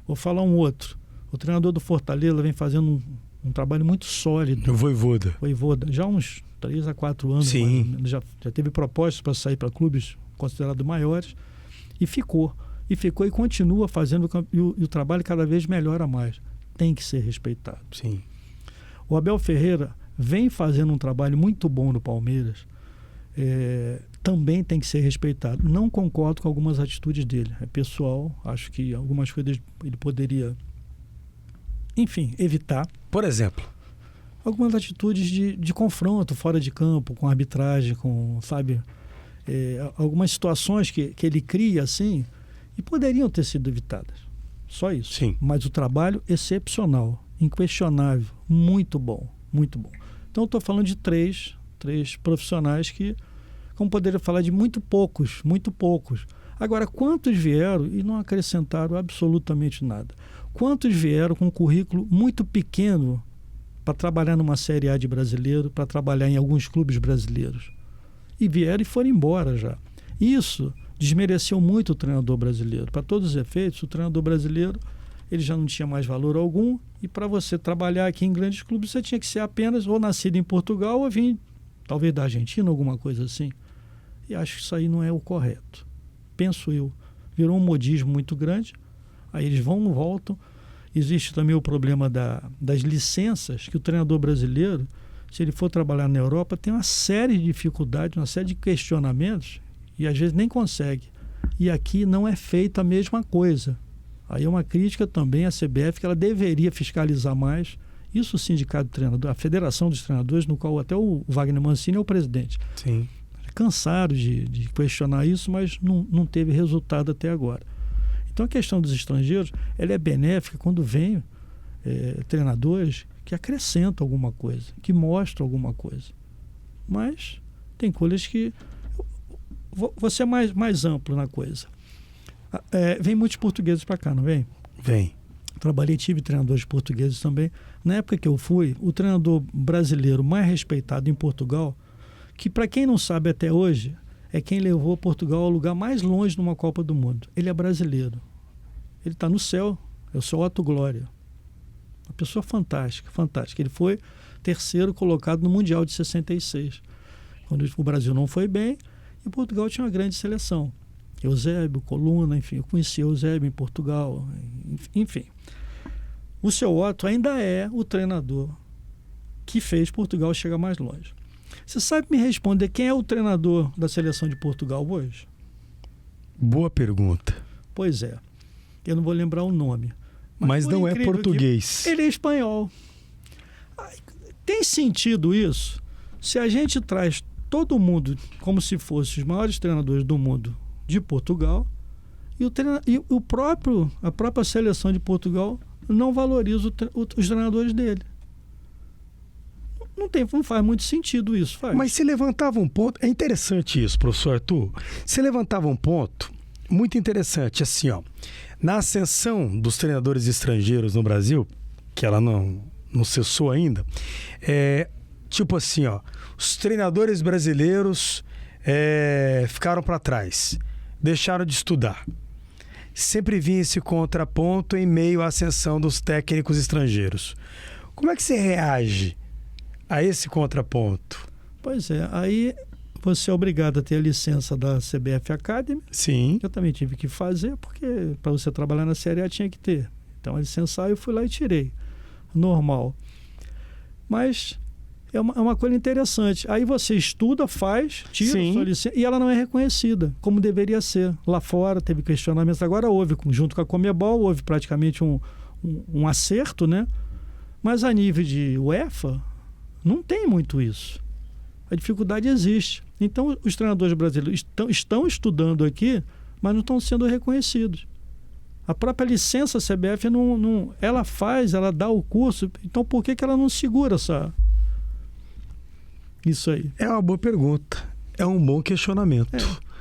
Vou falar um outro. O treinador do Fortaleza vem fazendo um trabalho muito sólido. O Vojvoda. Já há uns 3 a 4 anos. Sim. Já teve propostas para sair para clubes considerados maiores e ficou e continua fazendo, e o trabalho cada vez melhora mais. Tem que ser respeitado. Sim. O Abel Ferreira vem fazendo um trabalho muito bom no Palmeiras, também tem que ser respeitado. Não concordo com algumas atitudes dele. É pessoal, acho que algumas coisas ele poderia, enfim, evitar. Por exemplo? Algumas atitudes de confronto fora de campo, com arbitragem, com, sabe, algumas situações que ele cria assim, e poderiam ter sido evitadas. Só isso. Sim. Mas o trabalho excepcional, inquestionável, muito bom, muito bom. Então, eu estou falando de três profissionais que, como poderia falar de muito poucos. Agora, quantos vieram e não acrescentaram absolutamente nada? Quantos vieram com um currículo muito pequeno para trabalhar numa Série A de brasileiro, para trabalhar em alguns clubes brasileiros? E vieram e foram embora já. Isso desmereceu muito o treinador brasileiro. Para todos os efeitos, o treinador brasileiro ele já não tinha mais valor algum, e para você trabalhar aqui em grandes clubes, você tinha que ser apenas ou nascido em Portugal ou vir, talvez, da Argentina, alguma coisa assim. E acho que isso aí não é o correto. Penso eu. Virou um modismo muito grande, aí eles voltam. Existe também o problema das licenças, que o treinador brasileiro, se ele for trabalhar na Europa, tem uma série de dificuldades, uma série de questionamentos, e às vezes nem consegue. E aqui não é feita a mesma coisa. Aí é uma crítica também à CBF, que ela deveria fiscalizar mais. Isso o sindicato do treinador, a Federação dos Treinadores, no qual até o Wagner Mancini é o presidente. Sim. Cansaram de questionar isso, mas não teve resultado até agora. Então a questão dos estrangeiros, ela é benéfica quando vem treinadores que acrescentam alguma coisa, que mostram alguma coisa. Mas tem coisas que... Vou ser mais amplo na coisa. Vem muitos portugueses para cá, não vem? Vem. Trabalhei, tive treinadores portugueses também. Na época que eu fui, o treinador brasileiro mais respeitado em Portugal, que para quem não sabe até hoje, é quem levou Portugal ao lugar mais longe numa Copa do Mundo. Ele é brasileiro. Ele está no céu. É o seu Otto Glória. Uma pessoa fantástica, fantástica. Ele foi terceiro colocado no Mundial de 66. Quando o Brasil não foi bem, e Portugal tinha uma grande seleção. Eusébio, Coluna, enfim, eu conheci Eusébio em Portugal, enfim. O seu Otto ainda é o treinador que fez Portugal chegar mais longe. Você sabe me responder quem é o treinador da seleção de Portugal hoje? Boa pergunta. Pois é, eu não vou lembrar o nome. Mas não é português. Ele é espanhol. Tem sentido isso? Se a gente traz todo mundo como se fossem os maiores treinadores do mundo de Portugal, e a própria seleção de Portugal não valoriza os treinadores dele. Não faz muito sentido isso. Faz. Mas se levantava um ponto... É interessante isso, professor Arthur. Se levantava um ponto muito interessante, assim, ó. Na ascensão dos treinadores estrangeiros no Brasil, que ela não cessou ainda, tipo assim, ó, os treinadores brasileiros ficaram para trás, deixaram de estudar. Sempre vinha esse contraponto em meio à ascensão dos técnicos estrangeiros. Como é que você reage a esse contraponto? Pois é, aí você é obrigado a ter a licença da CBF Academy. Sim. Eu também tive que fazer, porque para você trabalhar na Série A tinha que ter. Então a licença eu fui lá e tirei. Normal. Mas é uma coisa interessante. Aí você estuda, faz, tira a sua licença, e ela não é reconhecida, como deveria ser. Lá fora teve questionamentos, agora houve, junto com a Conmebol, houve praticamente um acerto, né? Mas a nível de UEFA, não tem muito isso. A dificuldade existe. Então, os treinadores brasileiros estão estudando aqui, mas não estão sendo reconhecidos. A própria licença CBF, ela dá o curso, então por que ela não segura isso aí? É uma boa pergunta. É um bom questionamento.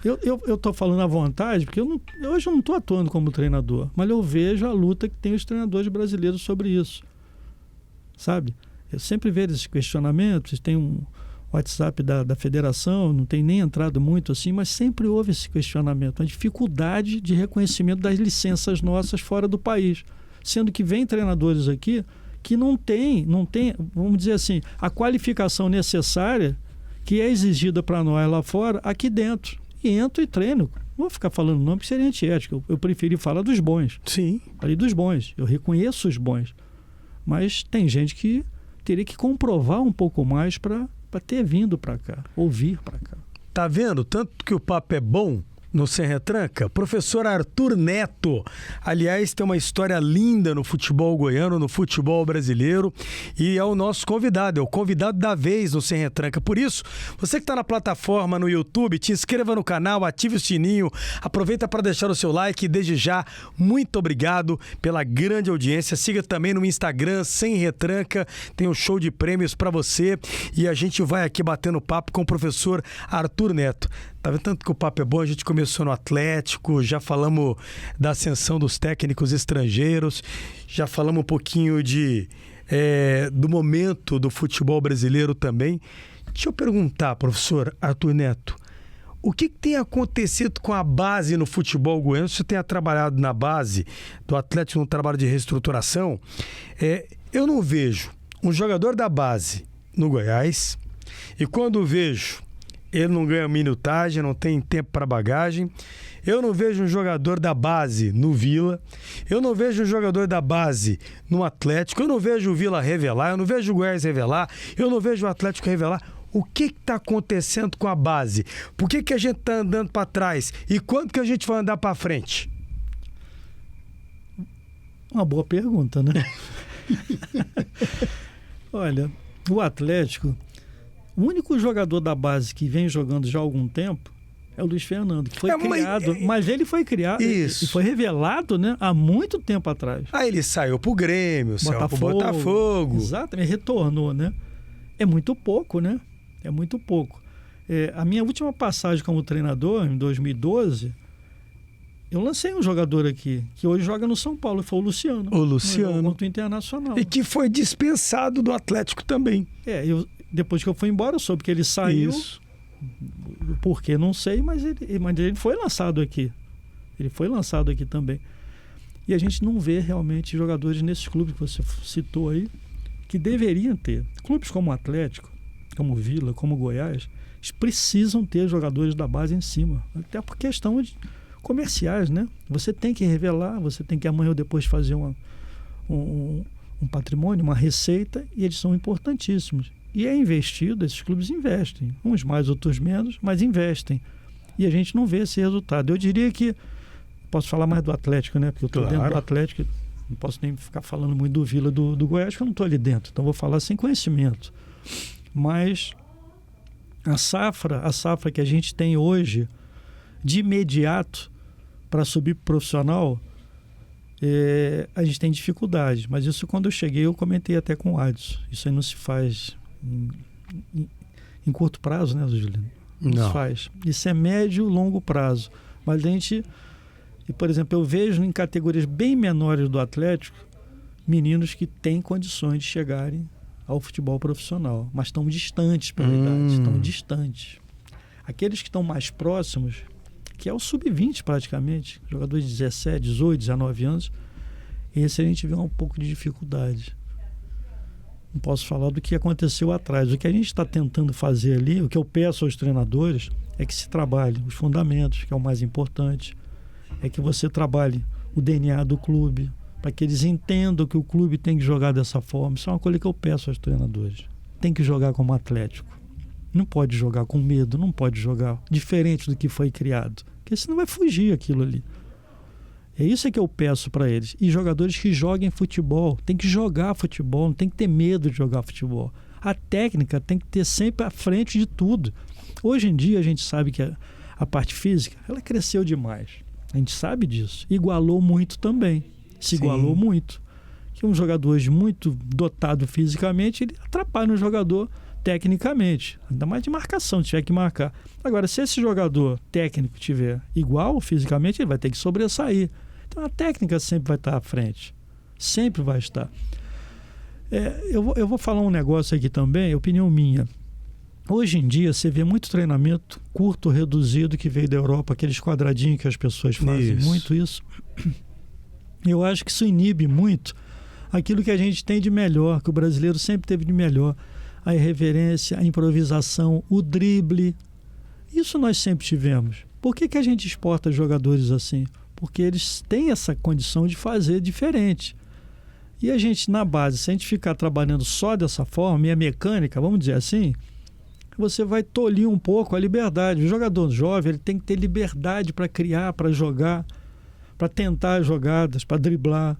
Eu estou falando à vontade, porque hoje eu não estou atuando como treinador, mas eu vejo a luta que tem os treinadores brasileiros sobre isso. Sabe? Eu sempre vejo esses questionamentos, tem um WhatsApp da federação, não tem nem entrado muito assim, mas sempre houve esse questionamento, a dificuldade de reconhecimento das licenças nossas fora do país. Sendo que vem treinadores aqui que não tem, vamos dizer assim, a qualificação necessária que é exigida para nós lá fora, aqui dentro. E entro e treino. Não vou ficar falando nome porque seria antiético. Eu preferi falar dos bons. Sim. Falei dos bons. Eu reconheço os bons. Mas tem gente que teria que comprovar um pouco mais para ter vindo para cá, ou vir para cá. Tá vendo? Tanto que o papo é bom no Sem Retranca. Professor Arthur Neto, aliás, tem uma história linda no futebol goiano, no futebol brasileiro, e é o nosso convidado, é o convidado da vez no Sem Retranca. Por isso, você que está na plataforma no YouTube, te inscreva no canal, ative o sininho, aproveita para deixar o seu like e desde já, muito obrigado pela grande audiência. Siga também no Instagram, Sem Retranca, tem um show de prêmios para você e a gente vai aqui batendo papo com o professor Arthur Neto. Tá vendo tanto que o papo é bom? A gente começou no Atlético, já falamos da ascensão dos técnicos estrangeiros, já falamos um pouquinho do momento do futebol brasileiro também. Deixa eu perguntar, professor Arthur Neto, o que tem acontecido com a base no futebol goiano? Você tem trabalhado na base do Atlético no trabalho de reestruturação. Eu não vejo um jogador da base no Goiás e quando vejo ele não ganha minutagem, não tem tempo para bagagem. Eu não vejo um jogador da base no Vila. Eu não vejo um jogador da base no Atlético. Eu não vejo o Vila revelar. Eu não vejo o Goiás revelar. Eu não vejo o Atlético revelar. O que está acontecendo com a base? Por que a gente está andando para trás? E quando que a gente vai andar para frente? Uma boa pergunta, né? Olha, o Atlético... O único jogador da base que vem jogando já há algum tempo é o Luiz Fernando, que foi criado, mas ele foi criado e foi revelado, né, há muito tempo atrás. Aí ele saiu pro Grêmio, saiu pro Botafogo. Exatamente, retornou, né? É muito pouco, né? É muito pouco. A minha última passagem como treinador, em 2012, eu lancei um jogador aqui, que hoje joga no São Paulo, foi o Luciano. O Luciano. No Internacional. E que foi dispensado do Atlético também. Depois que eu fui embora, eu soube que ele saiu. Isso. Por quê? Não sei, mas ele foi lançado aqui. Ele foi lançado aqui também. E a gente não vê realmente jogadores nesses clubes que você citou aí, que deveriam ter. Clubes como o Atlético, como o Vila, como o Goiás, eles precisam ter jogadores da base em cima. Até por questão de comerciais, né? Você tem que revelar, você tem que amanhã ou depois fazer um patrimônio, uma receita, e eles são importantíssimos. E é investido, esses clubes investem. Uns mais, outros menos, mas investem. E a gente não vê esse resultado. Eu diria que... Posso falar mais do Atlético, né? Porque eu estou dentro do Atlético. Não posso nem ficar falando muito do Vila, do Goiás, porque eu não estou ali dentro. Então vou falar sem conhecimento. Mas a safra que a gente tem hoje, de imediato, para subir pro profissional, a gente tem dificuldade. Mas isso, quando eu cheguei, eu comentei até com o Adson. Isso aí não se faz... Em curto prazo, né, Juliano? Não se faz. Isso é médio, longo prazo. Mas a gente, por exemplo, eu vejo em categorias bem menores do Atlético meninos que têm condições de chegarem ao futebol profissional, mas estão distantes pela idade, estão distantes. Aqueles que estão mais próximos, que é o sub-20 praticamente, jogadores de 17, 18, 19 anos, esse a gente vê um pouco de dificuldade. Não posso falar do que aconteceu atrás. O que a gente está tentando fazer ali, o que eu peço aos treinadores, é que se trabalhe os fundamentos, que é o mais importante. É que você trabalhe o DNA do clube, para que eles entendam que o clube tem que jogar dessa forma. Isso é uma coisa que eu peço aos treinadores. Tem que jogar como Atlético. Não pode jogar com medo, não pode jogar diferente do que foi criado. Porque senão vai fugir aquilo ali. É isso que eu peço para eles. E jogadores que joguem futebol. Tem que jogar futebol, não tem que ter medo de jogar futebol. A técnica tem que ter sempre à frente de tudo. Hoje em dia a gente sabe que a parte física, ela cresceu demais. A gente sabe disso. Igualou muito também. Igualou muito. Que um jogador hoje muito dotado fisicamente, ele atrapalha um jogador tecnicamente. Ainda mais de marcação, tiver que marcar. Agora, se esse jogador técnico tiver igual fisicamente, ele vai ter que sobressair. Então a técnica sempre vai estar à frente. Sempre vai estar. Eu vou falar um negócio aqui também, opinião minha. Hoje em dia você vê muito treinamento curto, reduzido, que veio da Europa, aqueles quadradinhos que as pessoas fazem. Muito isso. Eu acho que isso inibe muito aquilo que a gente tem de melhor, que o brasileiro sempre teve de melhor. A irreverência, a improvisação, o drible. Isso nós sempre tivemos. Por que a gente exporta jogadores assim? Porque eles têm essa condição de fazer diferente. E a gente, na base, se a gente ficar trabalhando só dessa forma, e a mecânica, vamos dizer assim, você vai tolir um pouco a liberdade. O jogador jovem ele tem que ter liberdade para criar, para jogar, para tentar jogadas, para driblar.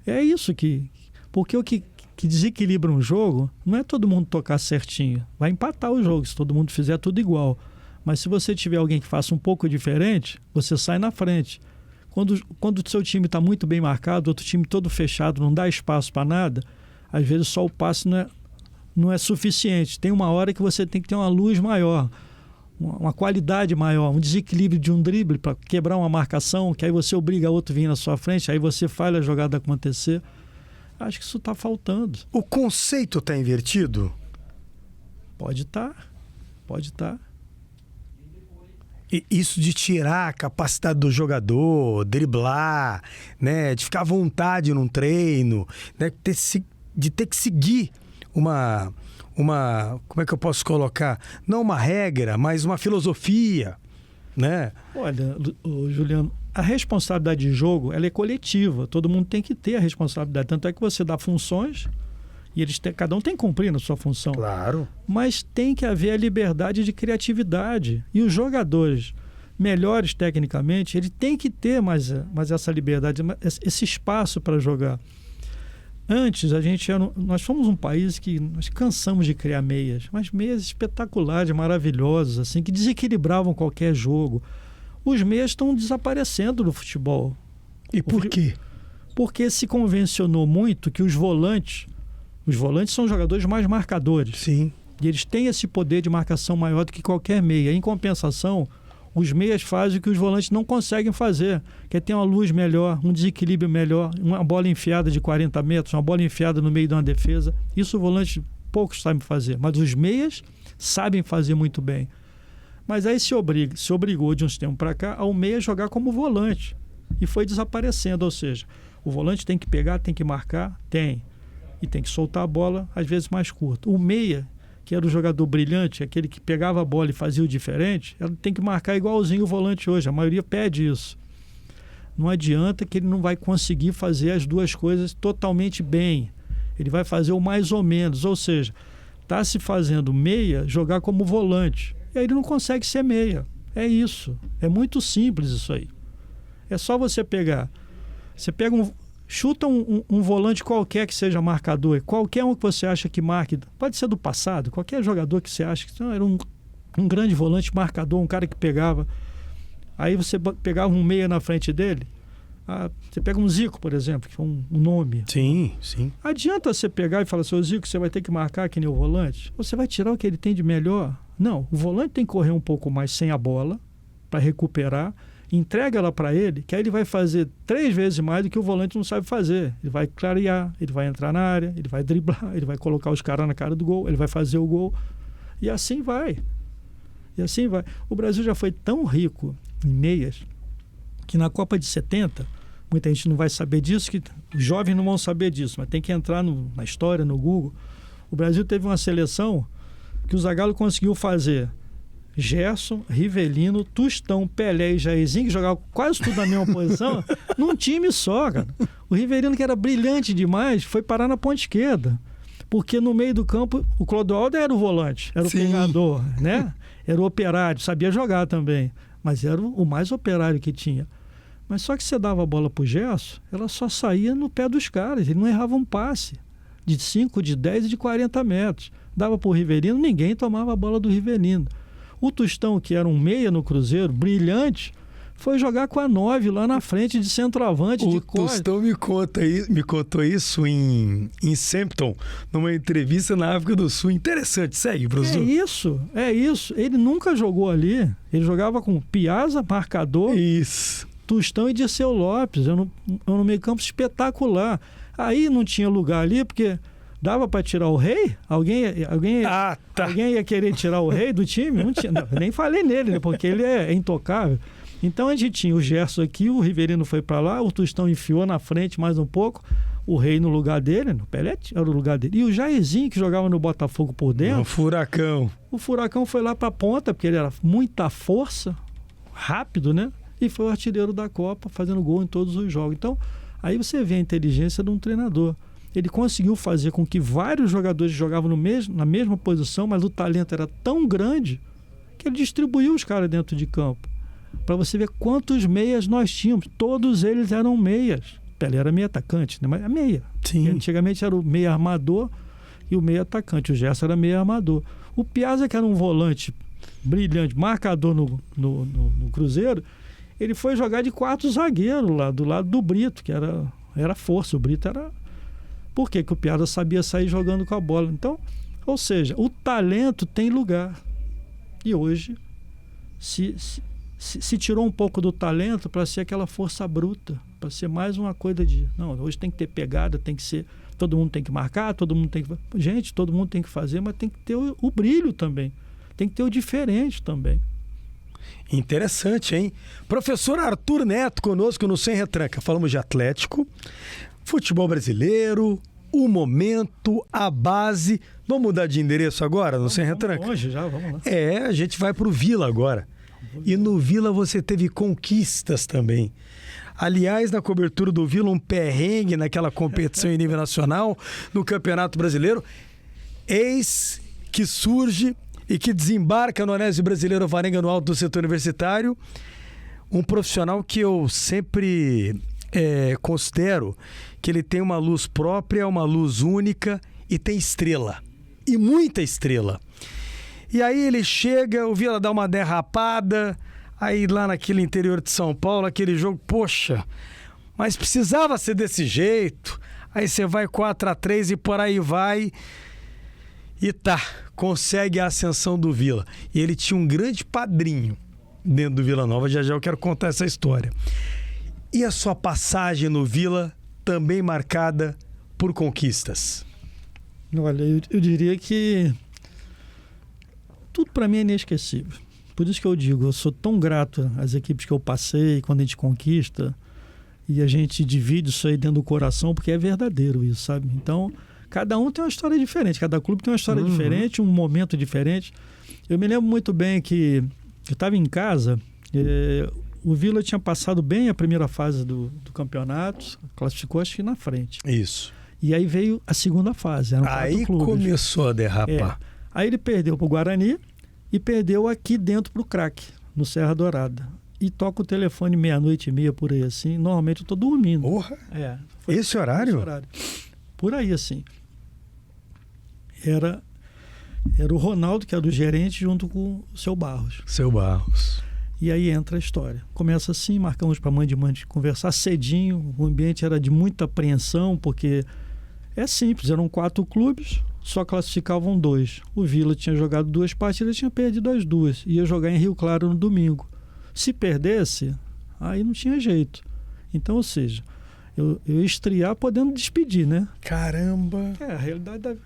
É isso que... Porque o que desequilibra um jogo não é todo mundo tocar certinho. Vai empatar o jogo se todo mundo fizer tudo igual. Mas se você tiver alguém que faça um pouco diferente, você sai na frente. Quando o seu time está muito bem marcado, outro time todo fechado, não dá espaço para nada, às vezes só o passe não é suficiente. Tem uma hora que você tem que ter uma luz maior, uma qualidade maior, um desequilíbrio de um drible para quebrar uma marcação, que aí você obriga outro a vir na sua frente, aí você falha a jogada acontecer. Acho que isso está faltando. O conceito está invertido? Pode estar. E isso de tirar a capacidade do jogador, driblar, né, de ficar à vontade num treino, né, de ter que seguir uma, como é que eu posso colocar? Não uma regra, mas uma filosofia, né? Olha, Juliano, a responsabilidade de jogo ela é coletiva, todo mundo tem que ter a responsabilidade, tanto é que você dá funções e cada um tem que cumprir na sua função. Claro. Mas tem que haver a liberdade de criatividade. E os jogadores melhores tecnicamente, ele tem que ter mais essa liberdade, esse espaço para jogar. Antes, nós fomos um país que nós cansamos de criar meias, mas meias espetaculares, maravilhosas, assim, que desequilibravam qualquer jogo. Os meias estão desaparecendo do futebol. E por quê? Porque se convencionou muito que os volantes são jogadores mais marcadores. Sim. E eles têm esse poder de marcação maior do que qualquer meia. Em compensação, os meias fazem o que os volantes não conseguem fazer, que é ter uma luz melhor, um desequilíbrio melhor, uma bola enfiada de 40 metros, uma bola enfiada no meio de uma defesa. Isso o volante poucos sabem fazer, mas os meias sabem fazer muito bem. Mas aí se obrigou de uns tempos para cá ao meia jogar como volante. E foi desaparecendo, ou seja, o volante tem que pegar, tem que marcar, e tem que soltar a bola, às vezes mais curta. O meia, que era o jogador brilhante, aquele que pegava a bola e fazia o diferente, ela tem que marcar igualzinho o volante hoje. A maioria pede isso. Não adianta que ele não vai conseguir fazer as duas coisas totalmente bem. Ele vai fazer o mais ou menos. Ou seja, está se fazendo meia jogar como volante. E aí ele não consegue ser meia. É isso. É muito simples isso aí. É só você pegar. Você pega chuta um volante qualquer que seja marcador, qualquer um que você acha que marque, pode ser do passado, qualquer jogador que você acha que era um grande volante marcador, um cara que pegava. Aí você pegava um meia na frente dele, você pega um Zico, por exemplo, que é um nome. Sim. Adianta você pegar e falar assim, Zico, você vai ter que marcar que nem o volante? Ou você vai tirar o que ele tem de melhor? Não, o volante tem que correr um pouco mais sem a bola para recuperar, entrega ela para ele, que aí ele vai fazer 3 vezes mais do que o volante não sabe fazer. Ele vai clarear, ele vai entrar na área, ele vai driblar, ele vai colocar os caras na cara do gol, ele vai fazer o gol. E assim vai. O Brasil já foi tão rico em meias que na Copa de 70, muita gente não vai saber disso, que os jovens não vão saber disso, mas tem que entrar na história, no Google. O Brasil teve uma seleção que o Zagallo conseguiu fazer Gerson, Rivelino, Tostão, Pelé e Jairzinho, que jogavam quase tudo na mesma posição, num time só, cara. O Rivelino, que era brilhante demais, foi parar na ponta esquerda. Porque no meio do campo, o Clodoaldo era o volante, era o pegador, né? Era o operário, sabia jogar também, mas era o mais operário que tinha. Mas só que você dava a bola pro Gerson, ela só saía no pé dos caras, ele não errava um passe de 5, de 10 e de 40 metros. Dava pro Rivelino, ninguém tomava a bola do Rivelino. O Tostão, que era um meia no Cruzeiro, brilhante, foi jogar com a 9 lá na frente de centroavante. O Tostão me contou isso em Southampton, numa entrevista na África do Sul. Interessante. Segue, professor. É isso. Ele nunca jogou ali. Ele jogava com Piazza, marcador. Isso. Tostão e Dirceu Lopes. No meio campo espetacular. Aí não tinha lugar ali, porque... Dava para tirar o rei? Alguém ia querer tirar o rei do time? Não tinha. Não, nem falei nele, né? Porque ele é intocável. Então a gente tinha o Gerson aqui, o Rivelino foi para lá, o Tostão enfiou na frente mais um pouco, o Rei no lugar dele, o Pelé era o lugar dele. E o Jairzinho, que jogava no Botafogo por dentro. O Furacão. O Furacão foi lá para a ponta, porque ele era muita força, rápido, né? E foi o artilheiro da Copa, fazendo gol em todos os jogos. Então, aí você vê a inteligência de um treinador. Ele conseguiu fazer com que vários jogadores jogavam na mesma posição, mas o talento era tão grande que ele distribuiu os caras dentro de campo. Para você ver quantos meias nós tínhamos. Todos eles eram meias. Pelé era meio atacante, né? Mas é meia. Sim. Antigamente era o meia armador e o meia atacante. O Gerson era meia armador. O Piazza, que era um volante brilhante, marcador no Cruzeiro, ele foi jogar de quarto zagueiro lá do lado do Brito, que era força. O Brito era... Por quê? Porque o Piazza sabia sair jogando com a bola. Então, ou seja, o talento tem lugar. E hoje se tirou um pouco do talento para ser aquela força bruta, para ser mais uma coisa de... Não, hoje tem que ter pegada, tem que ser... Todo mundo tem que marcar, todo mundo tem que... Gente, todo mundo tem que fazer, mas tem que ter o brilho também. Tem que ter o diferente também. Interessante, hein? Professor Arthur Neto conosco no Sem Retranca. Falamos de Atlético, futebol brasileiro, o momento, a base. Vamos mudar de endereço agora no Sem Retranca? Longe já, vamos lá. A gente vai para o Vila agora. E no Vila você teve conquistas também. Aliás, na cobertura do Vila, um perrengue naquela competição em nível nacional, no Campeonato Brasileiro. Eis que surge e que desembarca no Anésio Brasileiro Varenga, no alto do setor universitário, um profissional que eu sempre considero que ele tem uma luz própria, uma luz única e tem estrela. E muita estrela. E aí ele chega, o Vila dá uma derrapada, aí lá naquele interior de São Paulo, aquele jogo, poxa, mas precisava ser desse jeito. Aí você vai 4-3 e por aí vai. E consegue a ascensão do Vila. E ele tinha um grande padrinho dentro do Vila Nova, já eu quero contar essa história. E a sua passagem no Vila também marcada por conquistas? Olha, eu diria que tudo para mim é inesquecível. Por isso que eu digo, eu sou tão grato às equipes que eu passei, quando a gente conquista, e a gente divide isso aí dentro do coração, porque é verdadeiro isso, sabe? Então, cada um tem uma história diferente, cada clube tem uma história diferente, um momento diferente. Eu me lembro muito bem que eu estava em casa, o Vila tinha passado bem a primeira fase do campeonato, classificou acho que na frente. Isso. E aí veio a segunda fase, eram 4 aí clubes. Começou a derrapar. Aí ele perdeu para o Guarani e perdeu aqui dentro para o Craque, no Serra Dourada. E toca o telefone 00:30 por aí assim. Normalmente eu estou dormindo. Porra! Esse horário? Esse horário. Por aí assim. Era o Ronaldo, que era do gerente, junto com o seu Barros. Seu Barros. E aí entra a história. Começa assim, marcamos para mãe de conversar cedinho. O ambiente era de muita apreensão, porque é simples, eram 4 clubes, só classificavam 2. O Vila tinha jogado 2 partidas, tinha perdido as 2. Ia jogar em Rio Claro no domingo. Se perdesse, aí não tinha jeito. Então, ou seja, eu ia estrear podendo despedir, né? Caramba! A realidade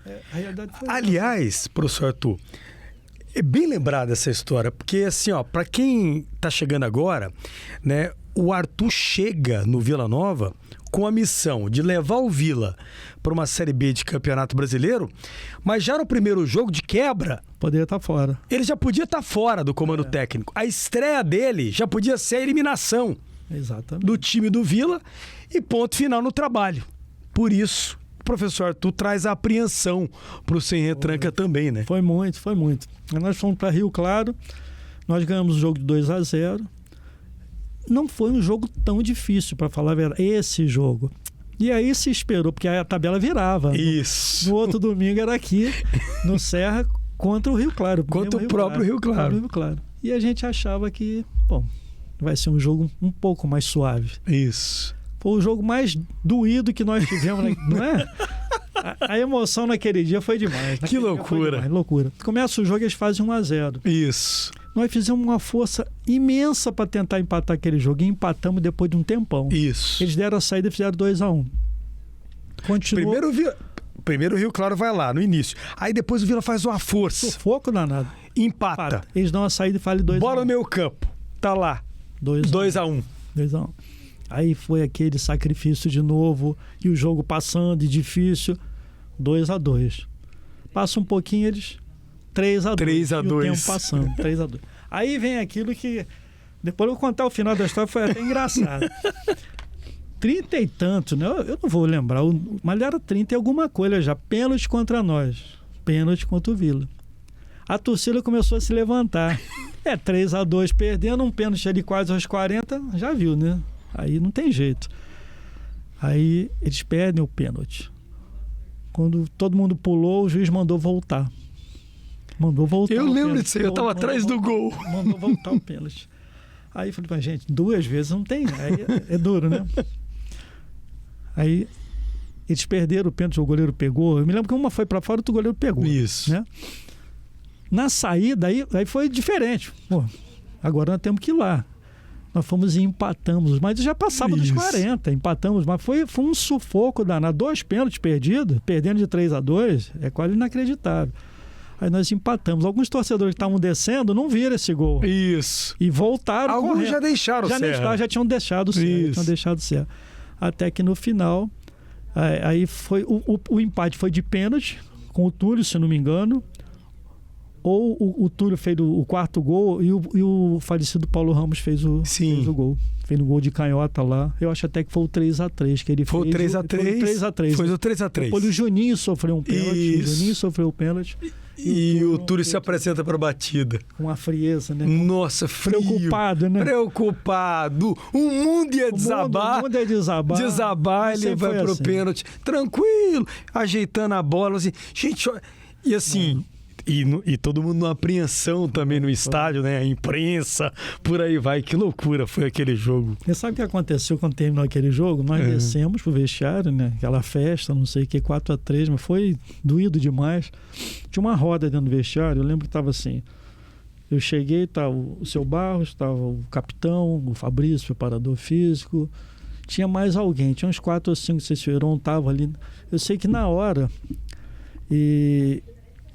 foi Aliás, professor Arthur, é bem lembrada essa história, porque assim, para quem tá chegando agora, né, o Arthur chega no Vila Nova com a missão de levar o Vila para uma Série B de Campeonato Brasileiro, mas já no primeiro jogo de quebra, poderia estar fora. Ele já podia estar fora do comando técnico. A estreia dele já podia ser a eliminação do time do Vila e ponto final no trabalho. Por isso, o professor Arthur traz a apreensão para o Sem Retranca também, né? Foi muito. Nós fomos para Rio Claro, nós ganhamos o jogo de 2-0. Não foi um jogo tão difícil, para falar a verdade, esse jogo. E aí se esperou, porque a tabela virava. Isso. No outro domingo era aqui, no Serra, contra o Rio Claro. Contra o próprio Rio Claro. E a gente achava que, vai ser um jogo um pouco mais suave. Isso. Foi o jogo mais doído que nós tivemos, não é? A emoção naquele dia foi demais. Que loucura. Loucura. Começa o jogo e eles fazem 1-0. Isso. Nós fizemos uma força imensa para tentar empatar aquele jogo e empatamos depois de um tempão. Isso. Eles deram a saída e fizeram 2-1. Continuou. Primeiro o Rio Claro vai lá, no início. Aí depois o Vila faz uma força. Sufoco danado. Empata. Eles dão a saída e falam 2-1. Bora no meio campo. Tá lá. 2-1. 2-1. Aí foi aquele sacrifício de novo, e o jogo passando, e difícil, 2-2. Passa um pouquinho, eles 3-2. 3-2. E o tempo passando, 3-2. Aí vem aquilo que, depois eu vou contar o final da história, foi até engraçado. 30 e tanto, né? Eu não vou lembrar, mas era 30 e alguma coisa já. Pênalti contra nós. Pênalti contra o Vila. A torcida começou a se levantar. 3-2 perdendo, um pênalti ali quase aos 40, já viu, né? Aí não tem jeito. Aí eles perdem o pênalti. Quando todo mundo pulou, o juiz mandou voltar. Eu lembro disso aí, eu estava atrás do gol. Mandou voltar o pênalti. Aí eu falei pra gente, 2 vezes não tem, aí é duro, né? Aí eles perderam o pênalti, o goleiro pegou. Eu me lembro que uma foi para fora, outro goleiro pegou. Isso. Né? Na saída, aí foi diferente. Pô, agora nós temos que ir lá. Nós fomos e empatamos, mas já passava dos 40, empatamos, mas foi um sufoco danado. 2 pênaltis perdidos, perdendo de 3-2, é quase inacreditável. Aí nós empatamos. Alguns torcedores que estavam descendo não viram esse gol. Isso. E voltaram. Alguns correndo. já deixaram já tinham deixado o Serra. Até que no final, aí foi o empate foi de pênalti, com o Túlio, se não me engano. Ou o Túlio fez o 4º gol e o falecido Paulo Ramos fez o gol. Fez o gol de canhota lá. Eu acho até que foi o 3-3 que ele foi fez. Foi o 3-3. Foi o 3-3. Depois o Juninho sofreu um pênalti. E o Túlio se apresenta para a batida. Com a frieza, né? Nossa, frio. Preocupado, né? Preocupado. O mundo ia desabar. O mundo ia desabar. Ele vai pro pênalti. Tranquilo. Ajeitando a bola. Assim. Gente, e assim... E todo mundo numa apreensão também no estádio, né? A imprensa, por aí vai. Que loucura foi aquele jogo. E sabe o que aconteceu quando terminou aquele jogo? Nós descemos pro vestiário, né? Aquela festa, não sei o que, 4-3, mas foi doído demais. Tinha uma roda dentro do vestiário, eu lembro que estava assim. Eu cheguei, estava o seu Barros, estava o capitão, o Fabrício, preparador físico. Tinha mais alguém, tinha uns 4 ou 5, vocês viram, estava ali. Eu sei que na hora...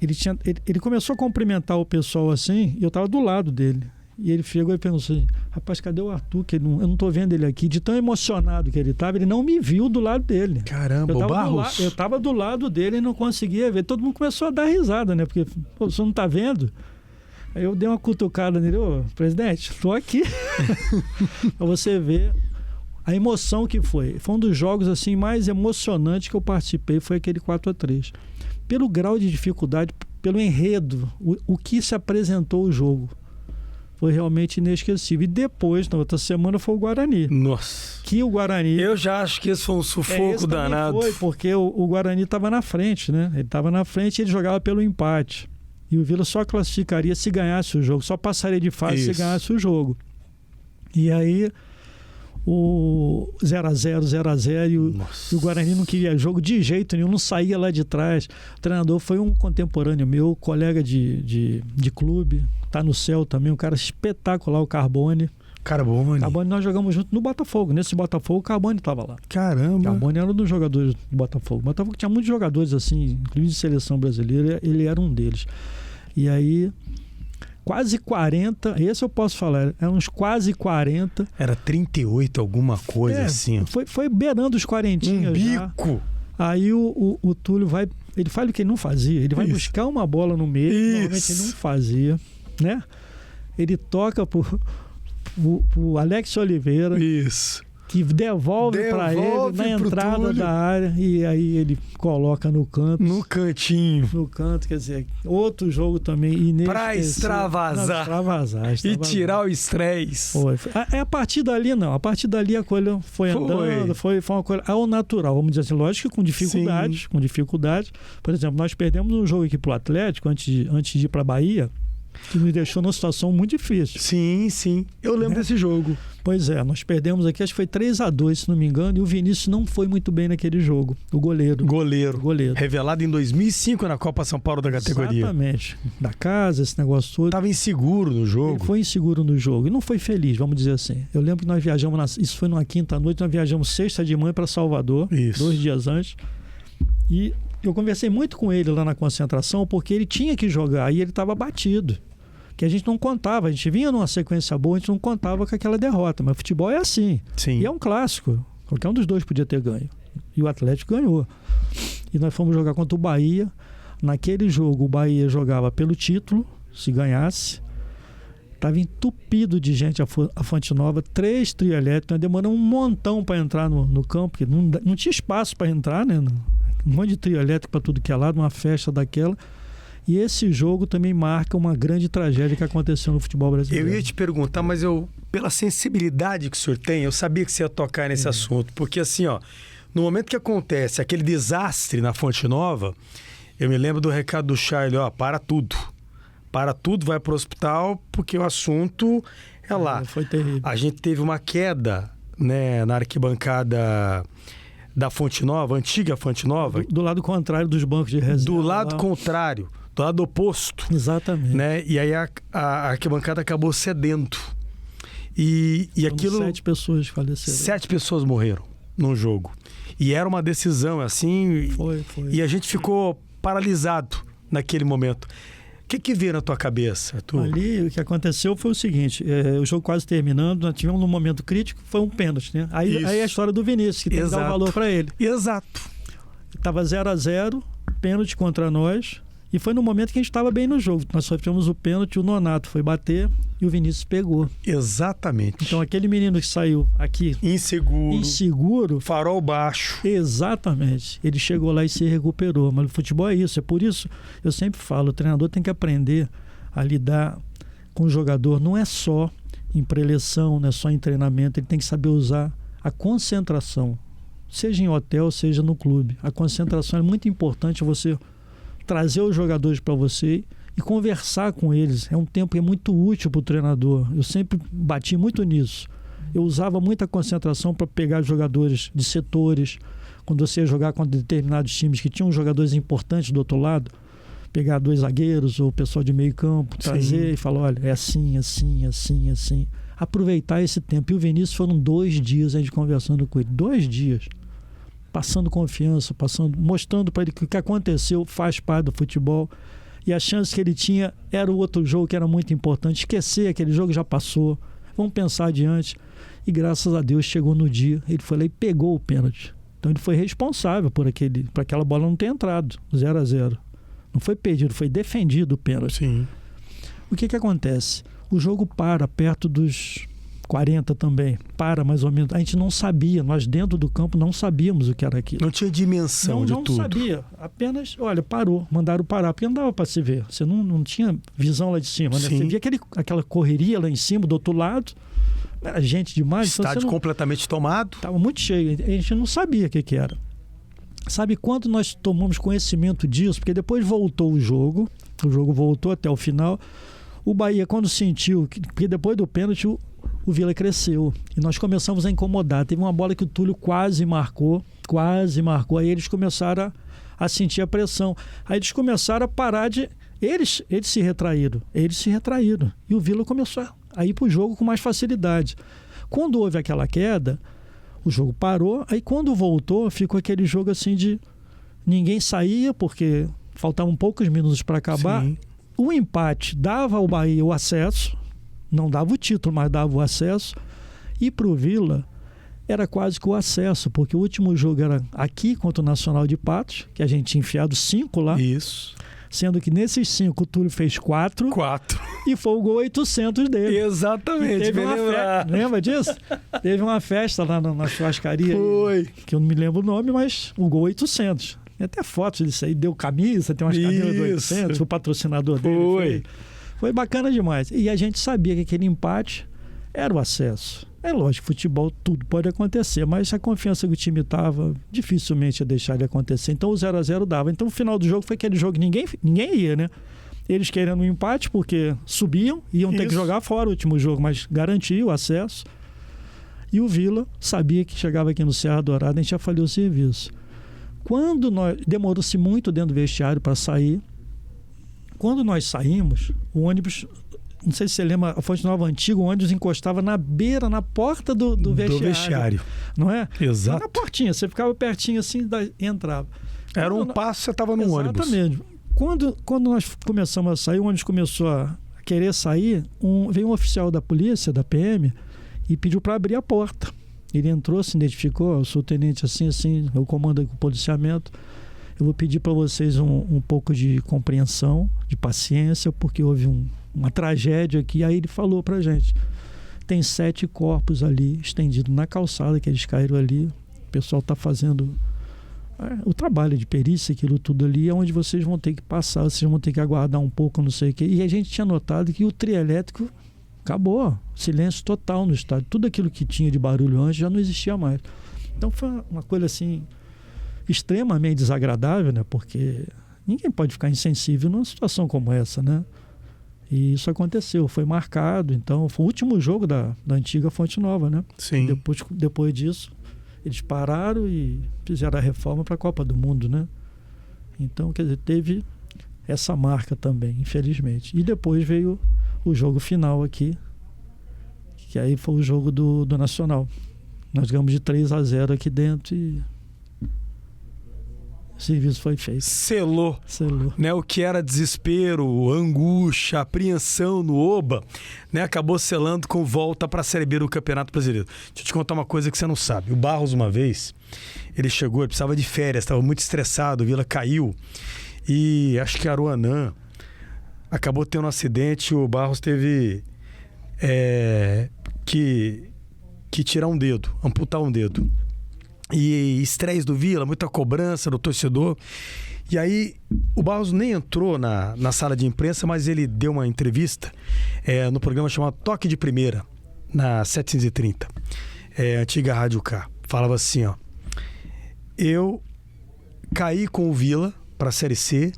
Ele começou a cumprimentar o pessoal assim, e eu estava do lado dele. E ele chegou e pensou assim, rapaz, cadê o Arthur? Que eu não estou vendo ele aqui. De tão emocionado que ele estava, ele não me viu do lado dele. Caramba, o Barros? Eu estava do lado dele e não conseguia ver. Todo mundo começou a dar risada, né? Porque, pô, você não está vendo? Aí eu dei uma cutucada nele, ô, presidente, estou aqui. Para você ver a emoção que foi. Foi um dos jogos assim mais emocionantes que eu participei, foi aquele 4-3. Pelo grau de dificuldade, pelo enredo, o que se apresentou o jogo. Foi realmente inesquecível. E depois, na outra semana, foi o Guarani. Nossa. Que o Guarani... Eu já acho que esse foi um sufoco danado. Foi, porque o Guarani estava na frente, né? Ele estava na frente e ele jogava pelo empate. E o Vila só classificaria se ganhasse o jogo. Só passaria de fase se ganhasse o jogo. E aí... o 0-0 e o Guarani não queria jogo de jeito nenhum, não saía lá de trás. O treinador foi um contemporâneo meu, colega de clube, tá no céu também, um cara espetacular, o Carbone, nós jogamos junto no Botafogo. Nesse Botafogo, o Carbone estava lá. Caramba! Carbone era um dos jogadores do Botafogo. O Botafogo tinha muitos jogadores assim, inclusive de seleção brasileira, ele era um deles. E aí... quase 40, esse eu posso falar, eram uns quase 40. Era 38 alguma coisa assim. Foi beirando os 40 um bico. Já. Aí o Túlio ele faz o que ele não fazia, ele vai buscar uma bola no meio, normalmente ele não fazia, né? Ele toca pro Alex Oliveira. Isso. Que devolve para ele na entrada da área e aí ele coloca no canto. No cantinho. No canto, quer dizer, outro jogo também para extravasar. E tirar o estresse. A partir dali não, a partir dali a coisa foi andando, foi uma coisa ao natural, vamos dizer assim, lógico que com dificuldades. Por exemplo, nós perdemos um jogo aqui pro Atlético antes de ir para Bahia, que nos deixou numa situação muito difícil. Sim. Eu lembro desse jogo. Pois é, nós perdemos aqui, acho que foi 3-2, se não me engano, e o Vinícius não foi muito bem naquele jogo. O goleiro. Revelado em 2005 na Copa São Paulo da categoria. Exatamente. Da casa, esse negócio todo. Estava inseguro no jogo. Ele foi inseguro no jogo e não foi feliz, vamos dizer assim. Eu lembro que nós viajamos, isso foi numa quinta-noite, nós viajamos sexta de manhã para Salvador, 2 dias antes. E eu conversei muito com ele lá na concentração, porque ele tinha que jogar e ele estava batido. que a gente não contava. A gente vinha numa sequência boa, a gente não contava com aquela derrota. Mas o futebol é assim. Sim. E é um clássico. Qualquer um dos dois podia ter ganho. E o Atlético ganhou. E nós fomos jogar contra o Bahia. Naquele jogo, o Bahia jogava pelo título, se ganhasse. Estava entupido de gente a Fonte Nova, 3 trio elétricos. Nós demoramos um montão para entrar no campo, porque não tinha espaço para entrar, né? Um monte de trio elétrico para tudo que é lado, uma festa daquela. E esse jogo também marca uma grande tragédia que aconteceu no futebol brasileiro. Eu ia te perguntar, mas pela sensibilidade que o senhor tem, eu sabia que você ia tocar nesse assunto. Porque assim, no momento que acontece aquele desastre na Fonte Nova, eu me lembro do recado do Charlie, para tudo. Para tudo, vai para o hospital, porque o assunto é lá. Foi terrível. A gente teve uma queda, né, na arquibancada da Fonte Nova, antiga Fonte Nova. Do lado contrário dos bancos de reserva. Do lado contrário, do lado oposto. Exatamente. Né? E aí a arquibancada acabou cedendo. E aquilo... 7 pessoas faleceram. 7 pessoas morreram num jogo. E era uma decisão assim... Foi. E a gente ficou paralisado naquele momento. O que veio na tua cabeça, Arthur? Ali, o que aconteceu foi o seguinte, o jogo quase terminando, nós tivemos um momento crítico, foi um pênalti, né? Aí a história do Vinícius, que tem que dar o valor para ele. Exato. Estava 0-0, pênalti contra nós, e foi no momento que a gente estava bem no jogo. Nós sofremos o pênalti, o Nonato foi bater e o Vinícius pegou. Exatamente. Então aquele menino que saiu aqui... Inseguro. Farol baixo. Exatamente. Ele chegou lá e se recuperou. Mas o futebol é isso. É por isso, eu sempre falo, o treinador tem que aprender a lidar com o jogador. Não é só em preleção, não é só em treinamento. Ele tem que saber usar a concentração. Seja em hotel, seja no clube. A concentração é muito importante, você trazer os jogadores para você e conversar com eles. É um tempo que é muito útil para o treinador. Eu sempre bati muito nisso. Eu usava muita concentração para pegar jogadores de setores. Quando você ia jogar com determinados times que tinham jogadores importantes do outro lado, pegar 2 zagueiros ou o pessoal de meio campo, trazer e falar, olha, é assim, assim, assim, assim. Aproveitar esse tempo. E o Vinícius foram 2 dias a gente conversando com ele. 2 dias. Passando confiança, mostrando para ele que o que aconteceu faz parte do futebol. E a chance que ele tinha era o outro jogo que era muito importante. Esquecer, aquele jogo já passou. Vamos pensar adiante. E graças a Deus chegou no dia. Ele foi lá e pegou o pênalti. Então ele foi responsável por aquela bola não ter entrado. 0-0. Não foi perdido, foi defendido o pênalti. Sim. O que acontece? O jogo para perto dos 40 também. Para mais ou menos. A gente não sabia. Nós dentro do campo não sabíamos o que era aquilo. Não tinha dimensão de tudo. Não sabia. Apenas, olha, parou. Mandaram parar. Porque não dava para se ver. Você não tinha visão lá de cima. Né? Você via aquela correria lá em cima, do outro lado. Era gente demais. Estádio completamente tomado. Estava muito cheio. A gente não sabia o que era. Sabe quando nós tomamos conhecimento disso? Porque depois voltou o jogo voltou até o final. O Bahia, quando sentiu, porque depois do pênalti o Vila cresceu e nós começamos a incomodar. Teve uma bola que o Túlio quase marcou. Aí eles começaram a sentir a pressão. Aí eles começaram a parar de... Eles se retraíram. E o Vila começou a ir para o jogo com mais facilidade. Quando houve aquela queda, o jogo parou. Aí quando voltou, ficou aquele jogo assim de... Ninguém saía, porque faltavam poucos minutos para acabar. Sim. O empate dava ao Bahia o acesso. Não dava o título, mas dava o acesso. E para o Vila era quase que o acesso, porque o último jogo era aqui contra o Nacional de Patos, que a gente tinha enfiado 5 lá. Isso. Sendo que nesses 5 o Túlio fez 4. E foi o gol 800 dele. Exatamente. Lembra disso? Teve uma festa lá na churrascaria. Foi. Que eu não me lembro o nome, mas o gol 800. Tem até fotos disso aí. Deu camisa, tem umas camisas do 800. O patrocinador dele foi bacana demais. E a gente sabia que aquele empate era o acesso. É lógico, futebol tudo pode acontecer, mas a confiança que o time estava, dificilmente ia deixar de acontecer. Então o 0-0 dava. Então o final do jogo foi aquele jogo que ninguém ia, né? Eles querendo um empate porque subiam, iam ter que jogar fora o último jogo, mas garantia o acesso. E o Vila sabia que chegava aqui no Serra Dourada, a gente já falhou o serviço. Demorou-se muito dentro do vestiário para sair. Quando nós saímos, o ônibus, não sei se você lembra, a Fonte Nova antiga, o ônibus encostava na porta do vestiário. Não é? Exato. Na portinha, você ficava pertinho assim e entrava. Era um passo, você estava no ônibus. Exatamente. Quando nós começamos a sair, o ônibus começou querer sair, veio um oficial da polícia, da PM, e pediu para abrir a porta. Ele entrou, se identificou, eu sou o tenente assim, eu comando aqui o policiamento. Eu vou pedir para vocês um pouco de compreensão, de paciência, porque houve uma tragédia aqui. Aí ele falou para a gente, tem 7 corpos ali, estendidos na calçada, que eles caíram ali. O pessoal está fazendo o trabalho de perícia, aquilo tudo ali, é onde vocês vão ter que passar, vocês vão ter que aguardar um pouco, não sei o quê. E a gente tinha notado que o trio elétrico acabou, silêncio total no estádio. Tudo aquilo que tinha de barulho antes já não existia mais. Então foi uma coisa assim extremamente desagradável, né? Porque ninguém pode ficar insensível numa situação como essa, né? E isso aconteceu, foi marcado. Então foi o último jogo da antiga Fonte Nova, né? Sim. Depois disso, eles pararam e fizeram a reforma para a Copa do Mundo, né? Então, quer dizer, teve essa marca também, infelizmente. E depois veio o jogo final aqui, que aí foi o jogo do Nacional. Nós ganhamos de 3-0 aqui dentro e o serviço foi feito. Selou. Né? O que era desespero, angústia, apreensão no Oba, né? Acabou selando com volta para a Série B do Campeonato Brasileiro. Deixa eu te contar uma coisa que você não sabe. O Barros, uma vez, ele chegou, ele precisava de férias, estava muito estressado, o Vila caiu e acho que Aruanã acabou tendo um acidente. O Barros teve que tirar um dedo, amputar um dedo. E estresse do Vila, muita cobrança do torcedor. E aí o Barros nem entrou na sala de imprensa, mas ele deu uma entrevista no programa chamado Toque de Primeira, na 730, antiga Rádio K. Falava assim, ó: eu caí com o Vila para a Série C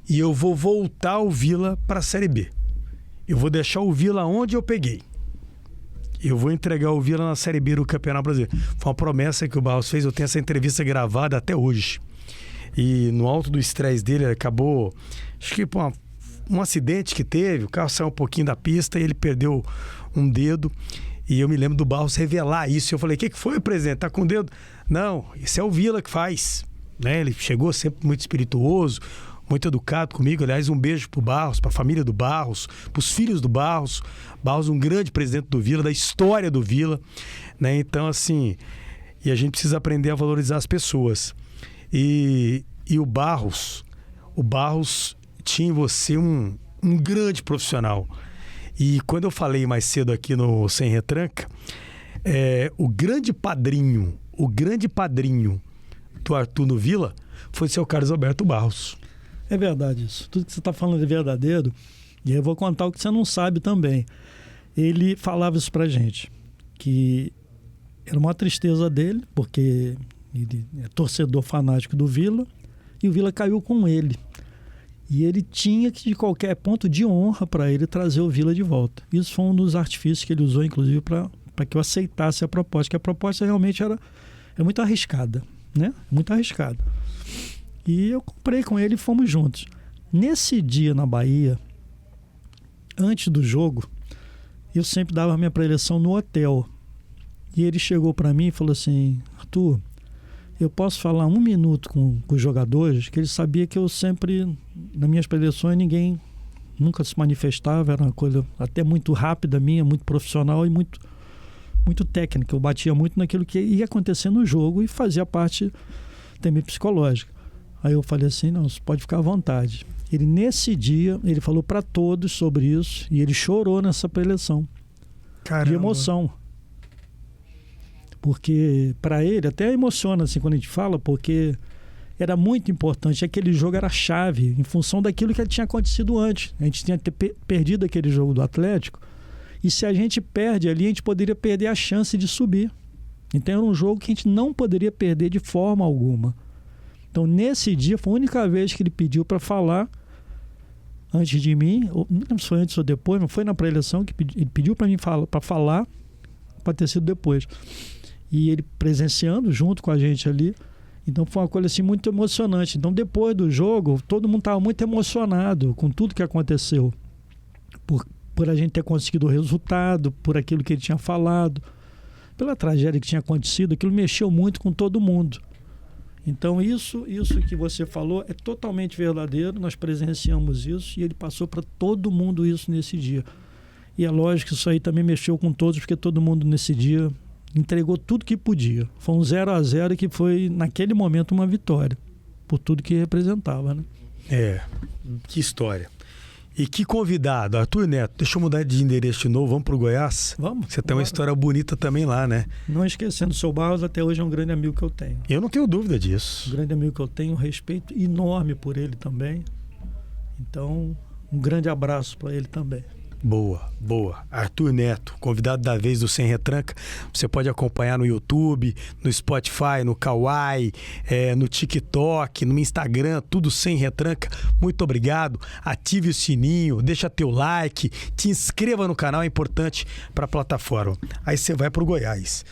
e eu vou voltar o Vila para a Série B. Eu vou deixar o Vila onde eu peguei. Eu vou entregar o Vila na Série B do Campeonato Brasileiro. Foi uma promessa que o Barros fez. Eu tenho essa entrevista gravada até hoje. E no alto do estresse dele, acabou, acho que por um acidente que teve, o carro saiu um pouquinho da pista e ele perdeu um dedo. E eu me lembro do Barros revelar isso. Eu falei: o que foi, presidente? Tá com o dedo? Não, isso é o Vila que faz, né? Ele chegou sempre muito espirituoso, muito educado comigo. Aliás, um beijo pro Barros, pra família do Barros, pros filhos do Barros. Barros, um grande presidente do Vila, da história do Vila, né? Então, assim, e a gente precisa aprender a valorizar as pessoas. E o Barros tinha em você um grande profissional. E quando eu falei mais cedo aqui no Sem Retranca, o grande padrinho do Arthur no Vila foi o seu Carlos Alberto Barros. É verdade isso. Tudo que você está falando é verdadeiro. E eu vou contar o que você não sabe também. Ele falava isso pra gente, que era uma tristeza dele, porque ele é torcedor fanático do Vila, e o Vila caiu com ele. E ele tinha que, de qualquer ponto de honra para ele, trazer o Vila de volta. Isso foi um dos artifícios que ele usou, inclusive, para que eu aceitasse a proposta, que a proposta realmente era muito arriscada, né? Muito arriscada. E eu comprei com ele e fomos juntos. Nesse dia na Bahia, antes do jogo, eu sempre dava a minha preleção no hotel. E ele chegou para mim e falou assim: Arthur, eu posso falar 1 minuto com os jogadores? Que ele sabia que eu sempre, nas minhas preleções, ninguém nunca se manifestava. Era uma coisa até muito rápida minha, muito profissional e muito técnica. Eu batia muito naquilo que ia acontecer no jogo e fazia parte também psicológica. Aí eu falei assim: não, você pode ficar à vontade. Ele, nesse dia, ele falou para todos sobre isso e ele chorou nessa preleção. Caramba. De emoção. Porque para ele, até emociona assim quando a gente fala, porque era muito importante. Aquele jogo era chave em função daquilo que tinha acontecido antes. A gente tinha perdido aquele jogo do Atlético e se a gente perde ali, a gente poderia perder a chance de subir. Então era um jogo que a gente não poderia perder de forma alguma. Então, nesse dia, foi a única vez que ele pediu para falar antes de mim, não lembro se foi antes ou depois, mas foi na pré-eleição que ele pediu para mim para falar, para ter sido depois. E ele presenciando junto com a gente ali. Então, foi uma coisa assim muito emocionante. Então, depois do jogo, todo mundo estava muito emocionado com tudo que aconteceu. Por a gente ter conseguido o resultado, por aquilo que ele tinha falado, pela tragédia que tinha acontecido, aquilo mexeu muito com todo mundo. Então isso que você falou é totalmente verdadeiro, nós presenciamos isso e ele passou para todo mundo isso nesse dia. E é lógico que isso aí também mexeu com todos, porque todo mundo nesse dia entregou tudo que podia. Foi um 0-0 que foi, naquele momento, uma vitória, por tudo que representava, né? Que história. E que convidado, Arthur Neto, deixa eu mudar de endereço de novo, vamos pro Goiás? Vamos. Você tem uma história bonita também lá, né? Não esquecendo, o seu Barros até hoje é um grande amigo que eu tenho. Eu não tenho dúvida disso. Um grande amigo que eu tenho, um respeito enorme por ele também. Então, um grande abraço para ele também. Boa. Arthur Neto, convidado da vez do Sem Retranca. Você pode acompanhar no YouTube, no Spotify, no Kawaii, no TikTok, no Instagram, tudo Sem Retranca. Muito obrigado. Ative o sininho, deixa teu like, te inscreva no canal, é importante para a plataforma. Aí você vai para o Goiás.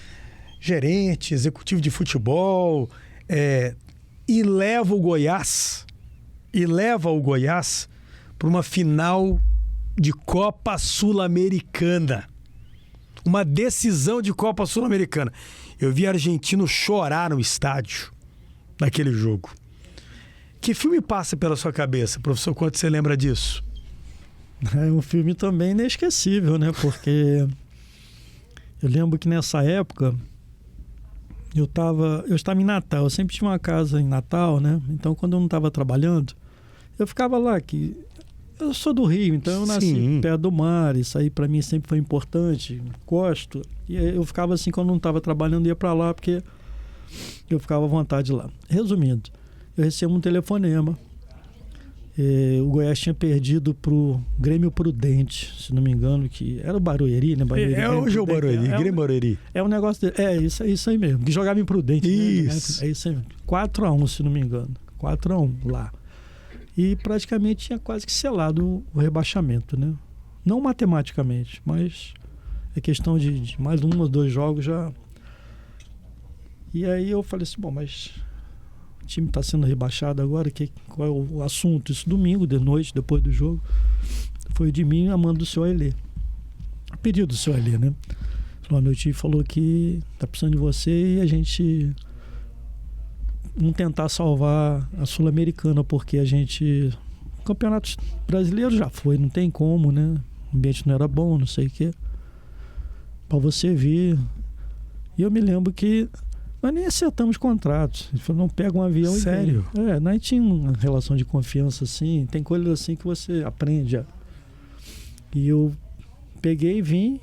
Gerente, executivo de futebol, e leva o Goiás para uma final de Copa Sul-Americana. Uma decisão de Copa Sul-Americana. Eu vi argentino chorar no estádio naquele jogo. Que filme passa pela sua cabeça, professor? Quanto você lembra disso? É um filme também inesquecível, né? Porque eu lembro que nessa época eu estava em Natal. Eu sempre tinha uma casa em Natal, né? Então, quando eu não estava trabalhando, eu ficava lá que eu sou do Rio, então eu nasci perto do mar, isso aí para mim sempre foi importante, gosto. E eu ficava assim, quando não estava trabalhando, ia para lá, porque eu ficava à vontade lá. Resumindo, eu recebo um telefonema. O Goiás tinha perdido pro Grêmio Prudente, se não me engano, que era o Barueri, né? Hoje é o Barueri, Grêmio Barueri. É um negócio isso aí mesmo, que jogava em Prudente. Isso. Né? É isso aí mesmo. 4-1, se não me engano. 4-1 lá. E praticamente tinha quase que selado o rebaixamento, né? Não matematicamente, mas é questão de mais um ou dois jogos já. E aí eu falei assim, bom, mas o time está sendo rebaixado agora, qual é o assunto? Isso domingo de noite, depois do jogo, foi de mim a mando do senhor Elê. A pedido do senhor Elê, né? Falou, meu tio falou que tá precisando de você e a gente vamos tentar salvar a Sul-Americana, porque a gente... O campeonato brasileiro já foi, não tem como, né? O ambiente não era bom, não sei o quê. Pra você vir. E eu me lembro que nós nem acertamos contratos. Ele falou, não, pega um avião. Sério? E vem. Nós tínhamos uma relação de confiança assim, tem coisas assim que você aprende. E eu peguei e vim.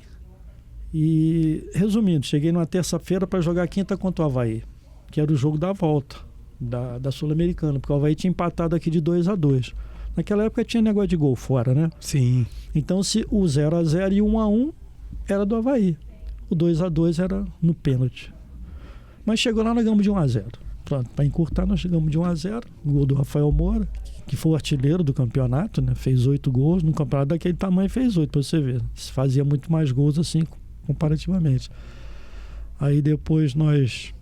E, resumindo, cheguei numa terça-feira para jogar quinta contra o Avaí, que era o jogo da volta da Sul-Americana, porque o Avaí tinha empatado aqui de 2-2. Naquela época tinha negócio de gol fora, né? Sim. Então, se o 0-0 e o 1-1 era do Avaí, o 2-2 era no pênalti. Mas chegou lá, nós ganhamos de 1-0. Pronto, para encurtar, nós chegamos de 1-0. O gol do Rafael Moura, que foi o artilheiro do campeonato, né? Fez 8 gols. No campeonato daquele tamanho, fez 8, para você ver. Se fazia muito mais gols assim, comparativamente. Aí depois nós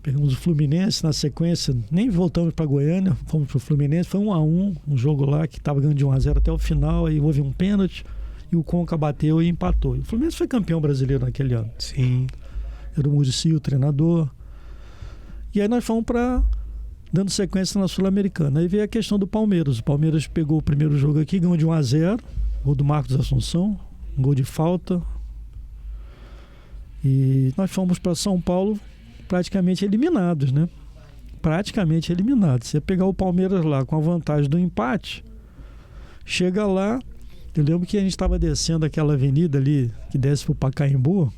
pegamos o Fluminense na sequência, nem voltamos para Goiânia, fomos para o Fluminense, foi 1-1, um jogo lá que estava ganhando de 1-0 até o final, aí houve um pênalti e o Conca bateu e empatou. E o Fluminense foi campeão brasileiro naquele ano. Sim. Era o Muricy, o treinador. E aí nós fomos dando sequência na Sul-Americana. Aí veio a questão do Palmeiras. O Palmeiras pegou o primeiro jogo aqui, ganhou de 1-0, gol do Marcos Assunção, um gol de falta. E nós fomos para São Paulo praticamente eliminados, né? Praticamente eliminados. Você pegar o Palmeiras lá com a vantagem do empate, chega lá, eu lembro que a gente estava descendo aquela avenida ali que desce para o Pacaembu,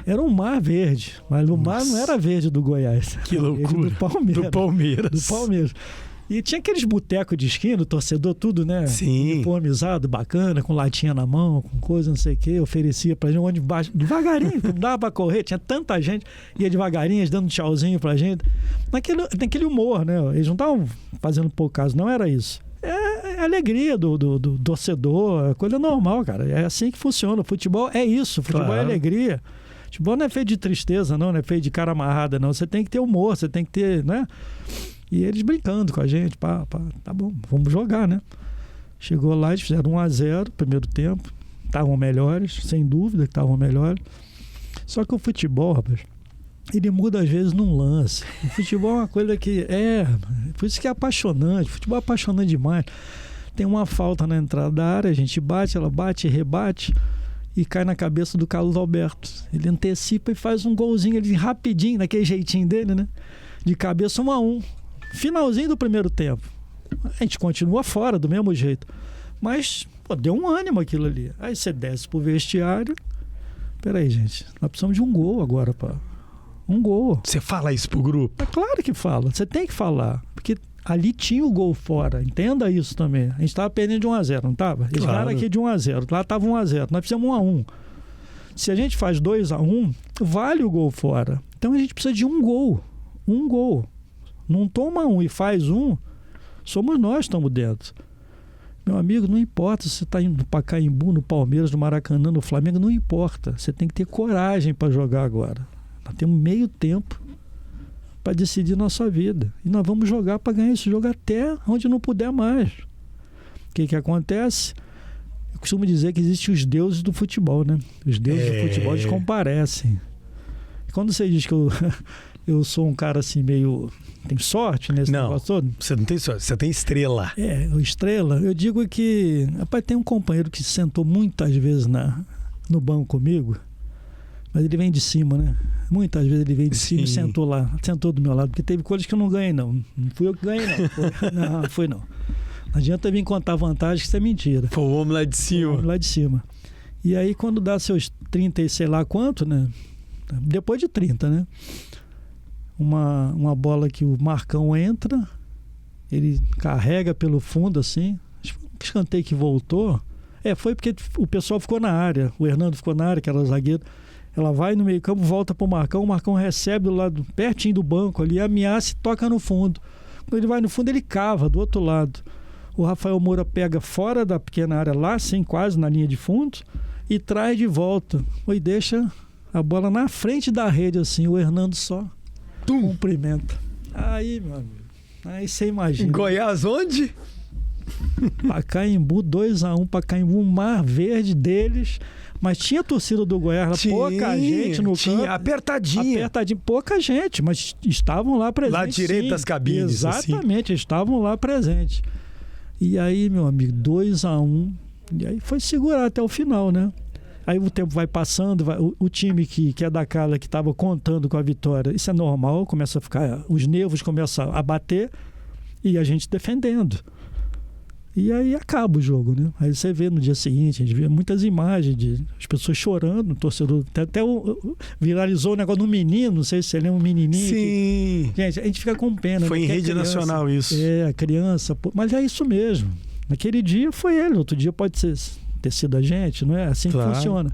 era um mar verde, mas o mar não era verde do Goiás. Que loucura. Do Palmeiras. E tinha aqueles botecos de esquina, o torcedor tudo, né? Sim. Uniformizado, bacana, com latinha na mão, com coisa, não sei o quê. Oferecia pra gente onde embaixo, devagarinho, não dava pra correr, tinha tanta gente, ia devagarinho, eles dando tchauzinho pra gente. Naquele humor, né? Eles não estavam fazendo pouco caso, não era isso. É a alegria do torcedor, é coisa normal, cara. É assim que funciona. O futebol é isso, o futebol é alegria. O futebol não é feito de tristeza, não é feito de cara amarrada, não. Você tem que ter humor, você tem que ter, né? E eles brincando com a gente, tá bom, vamos jogar, né? Chegou lá, eles fizeram 1-0 primeiro tempo, estavam melhores, sem dúvida que estavam melhores. Só que o futebol, rapaz, ele muda às vezes num lance. O futebol é uma coisa que por isso que é apaixonante. O futebol é apaixonante demais. Tem uma falta na entrada da área, a gente bate, ela bate, rebate e cai na cabeça do Carlos Alberto. Ele antecipa e faz um golzinho ali rapidinho, naquele jeitinho dele, né? De cabeça 1-1. Finalzinho do primeiro tempo. A gente continua fora do mesmo jeito. Mas, deu um ânimo aquilo ali. Aí você desce pro vestiário. Peraí, gente, nós precisamos de um gol agora, pá. Um gol. Você fala isso pro grupo? É claro que fala. Você tem que falar. Porque ali tinha o gol fora. Entenda isso também. A gente estava perdendo de 1-0, não estava? Eles ganharam aqui de 1-0. Lá estava 1-0. Nós fizemos 1-1. Se a gente faz 2-1, vale o gol fora. Então a gente precisa de um gol. Um gol. Não toma um e faz um. Somos nós que estamos dentro. Meu amigo, não importa se você está indo para Pacaembu, no Palmeiras, no Maracanã, no Flamengo. Não importa. Você tem que ter coragem para jogar agora. Nós temos meio tempo para decidir nossa vida. E nós vamos jogar para ganhar esse jogo até onde não puder mais. O que acontece? Eu costumo dizer que existem os deuses do futebol, né? Os deuses do futebol, eles comparecem. E quando você diz que eu sou um cara assim meio... Tem sorte nesse negócio todo? Você não tem sorte, você tem estrela. Estrela. Eu digo que... Rapaz, tem um companheiro que sentou muitas vezes no banco comigo, mas ele vem de cima, né? Muitas vezes ele veio de cima e sentou lá. Sentou do meu lado, porque teve coisas que eu não ganhei, não. Não fui eu que ganhei, não. Não foi não. Não adianta vir contar vantagem, que isso é mentira. Foi o homem lá de cima. Foi o homem lá de cima. E aí, quando dá seus 30 e sei lá quanto, né? Depois de 30, né? Uma bola que o Marcão entra, ele carrega pelo fundo, assim. Escanteio que voltou. Foi porque o pessoal ficou na área. O Hernando ficou na área, que era o zagueiro. Ela vai no meio campo, volta pro Marcão. O Marcão recebe do lado, pertinho do banco ali, ameaça e toca no fundo. Quando ele vai no fundo, ele cava do outro lado. O Rafael Moura pega fora da pequena área lá, assim, quase na linha de fundo, e traz de volta. E deixa a bola na frente da rede, assim. O Hernando só cumprimenta. Aí, meu amigo, aí você imagina. Goiás onde? Pacaembu, 2-1, Pacaembu, um mar verde deles. Mas tinha torcida do Goiás, pouca gente no campo. Apertadinho, pouca gente, mas estavam lá presentes. Lá direito das cabines. Exatamente, estavam lá presentes. E aí, meu amigo, 2-1. E aí foi segurar até o final, né? Aí o tempo vai passando, o time que é da casa, que estava contando com a vitória, isso é normal, começa a ficar, os nervos começam a bater e a gente defendendo. E aí acaba o jogo, né? Aí você vê no dia seguinte, a gente vê muitas imagens de as pessoas chorando, o torcedor. Até viralizou o negócio do menino, não sei se você lembra, um menininho. Sim. Gente, a gente fica com pena. Foi em rede nacional isso. A criança. Mas é isso mesmo. Naquele dia foi ele, outro dia pode ter sido a gente, não é? Assim que funciona.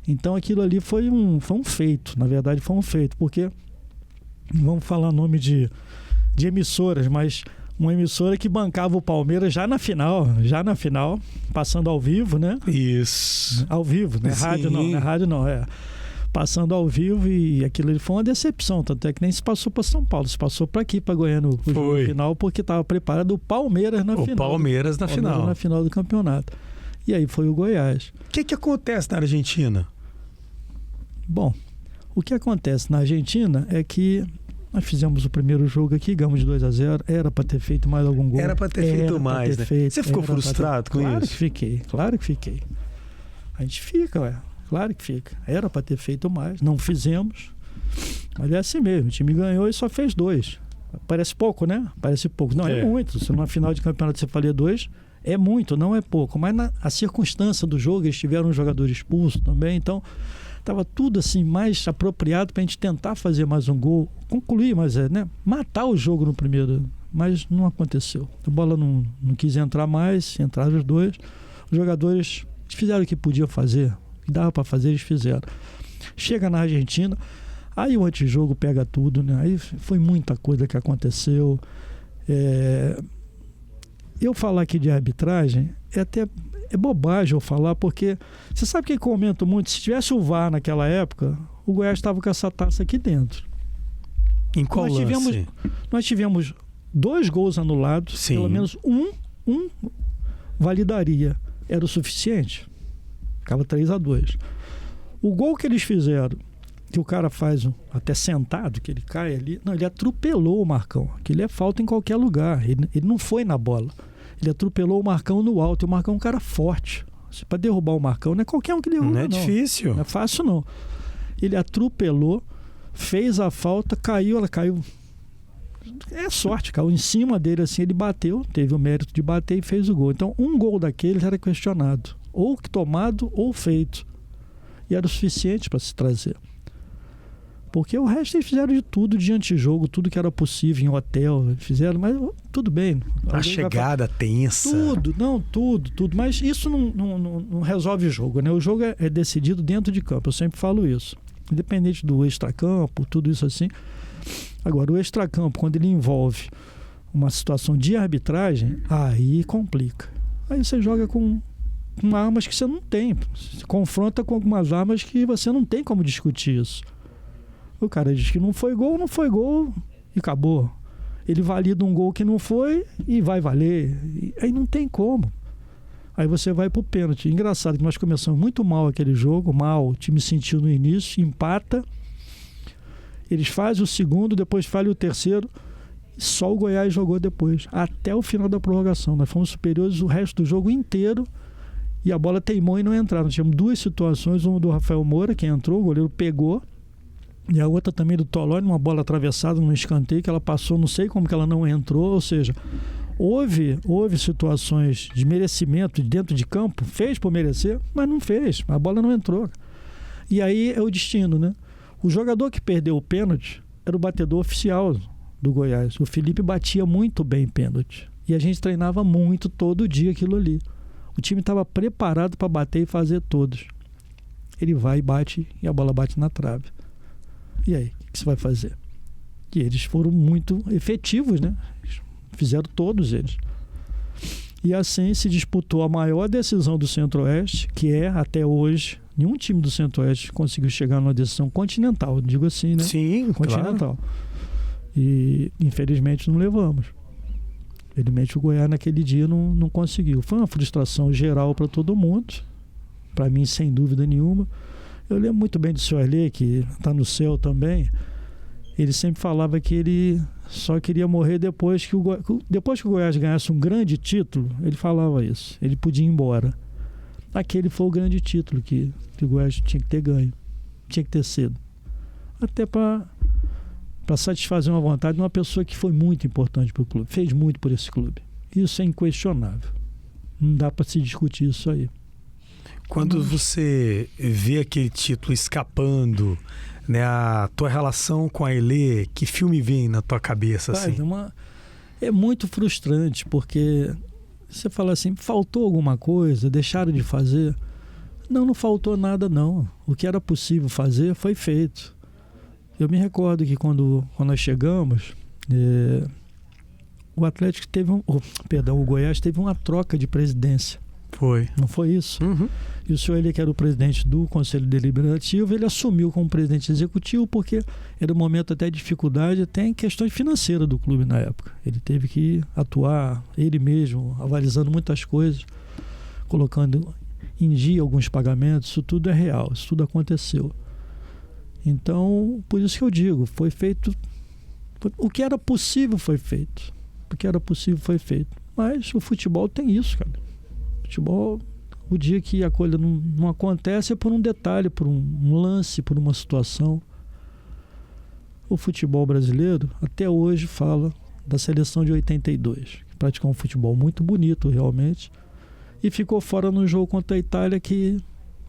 Então aquilo ali foi um feito, na verdade foi um feito, porque não vamos falar nome de emissoras, mas uma emissora que bancava o Palmeiras já na final, passando ao vivo, né? Isso. Ao vivo, né? Rádio não, passando ao vivo, e aquilo ali foi uma decepção, tanto é que nem se passou para São Paulo, se passou para aqui, para Goiânia, o jogo final, porque estava preparado o Palmeiras na final. Palmeiras na final. Na final do campeonato. E aí foi o Goiás. O que acontece na Argentina? Bom, o que acontece na Argentina é que nós fizemos o primeiro jogo aqui, ganhamos de 2-0. Era para ter feito mais algum gol. Era para ter feito mais, né? Você ficou frustrado com isso? Claro que fiquei. A gente fica, claro que fica. Era para ter feito mais, não fizemos. Mas é assim mesmo, o time ganhou e só fez 2. Parece pouco, né? Parece pouco. Não, é muito. Se numa final de campeonato você faria 2, é muito, não é pouco. Mas a circunstância do jogo, eles tiveram um jogador expulso também, então estava tudo assim mais apropriado para a gente tentar fazer mais um gol, concluir, mas matar o jogo no primeiro, mas não aconteceu. A bola não quis entrar mais, entraram os 2. Os jogadores fizeram o que podiam fazer, o que dava para fazer, eles fizeram. Chega na Argentina, aí o antijogo pega tudo, né? Aí foi muita coisa que aconteceu. Eu falar aqui de arbitragem é bobagem eu falar, porque você sabe que eu comento muito, se tivesse o VAR naquela época, o Goiás estava com essa taça aqui dentro. Em qual lance? Nós tivemos 2 gols anulados. Sim. Pelo menos um validaria. Era o suficiente. Ficava 3-2. O gol que eles fizeram, que o cara faz até sentado, que ele cai ali. Não, ele atropelou o Marcão. Aquilo é falta em qualquer lugar. Ele não foi na bola. Ele atropelou o Marcão no alto. E o Marcão é um cara forte. Para derrubar o Marcão, não é qualquer um que derruba, não. É difícil. Não é fácil, não. Ele atropelou, fez a falta, caiu, ela caiu. É sorte, caiu em cima dele assim, ele bateu, teve o mérito de bater e fez o gol. Então, um gol daqueles era questionado. Ou tomado ou feito. E era o suficiente para se trazer. Porque o resto eles fizeram de tudo de antijogo, tudo que era possível em hotel, fizeram, mas tudo bem. A chegada tensa. Tudo. Mas isso não resolve o jogo, né? O jogo é decidido dentro de campo, eu sempre falo isso. Independente do extracampo, tudo isso assim. Agora, o extracampo, quando ele envolve uma situação de arbitragem, aí complica. Aí você joga com armas que você não tem. Se confronta com algumas armas que você não tem como discutir isso. O cara diz que não foi gol e acabou. Ele valida um gol que não foi e vai valer. E aí não tem como. Aí você vai pro pênalti. Engraçado que nós começamos muito mal aquele jogo, o time sentiu no início, empata. Eles fazem o segundo, depois falham o terceiro. Só o Goiás jogou depois, até o final da prorrogação. Nós fomos superiores o resto do jogo inteiro e a bola teimou e não entraram. Nós tínhamos duas situações, uma do Rafael Moura, que entrou, o goleiro pegou, e a outra também do Tolói, uma bola atravessada num escanteio que ela passou, não sei como que ela não entrou. Ou seja, houve situações de merecimento dentro de campo, fez por merecer, mas não fez, a bola não entrou. E aí é o destino, né? O jogador que perdeu o pênalti era o batedor oficial do Goiás. O Felipe batia muito bem pênalti. E a gente treinava muito todo dia aquilo ali. O time estava preparado para bater e fazer todos. Ele vai e bate e a bola bate na trave. E aí, o que você vai fazer? E eles foram muito efetivos, né? Fizeram todos eles. E assim se disputou a maior decisão do Centro-Oeste, que é, até hoje, nenhum time do Centro-Oeste conseguiu chegar numa decisão continental, digo assim, né? Sim, continental. Claro. E, infelizmente, não levamos. Infelizmente, o Goiás, naquele dia, não conseguiu. Foi uma frustração geral para todo mundo. Para mim, sem dúvida nenhuma. Eu lembro muito bem do senhor Arley, que está no céu também. Ele sempre falava que ele só queria morrer depois que o Goiás ganhasse um grande título. Ele falava isso. Ele podia ir embora. Aquele foi o grande título que o Goiás tinha que ter ganho. Tinha que ter sido. Até para satisfazer uma vontade de uma pessoa que foi muito importante para o clube. Fez muito por esse clube. Isso é inquestionável. Não dá para se discutir isso aí. Quando você vê aquele título escapando, né, a tua relação com a Ailê, que filme vem na tua cabeça? Assim? É muito frustrante, porque você fala assim, faltou alguma coisa, deixaram de fazer? Não faltou nada, não. O que era possível fazer foi feito. Eu me recordo que quando nós chegamos, o Atlético o Goiás teve uma troca de presidência. Foi. Não foi isso? Uhum. E o senhor, ele que era o presidente do Conselho Deliberativo, ele assumiu como presidente executivo porque era um momento até de dificuldade, até em questões financeiras do clube na época. Ele teve que atuar, ele mesmo, avalizando muitas coisas, colocando em dia alguns pagamentos. Isso tudo é real, isso tudo aconteceu. Então, por isso que eu digo, foi feito... O que era possível foi feito. O que era possível foi feito. Mas o futebol tem isso, cara. Futebol, o dia que a coisa não acontece é por um detalhe, por um lance, por uma situação. O futebol brasileiro até hoje fala da seleção de 82, que praticou um futebol muito bonito realmente, e ficou fora no jogo contra a Itália, que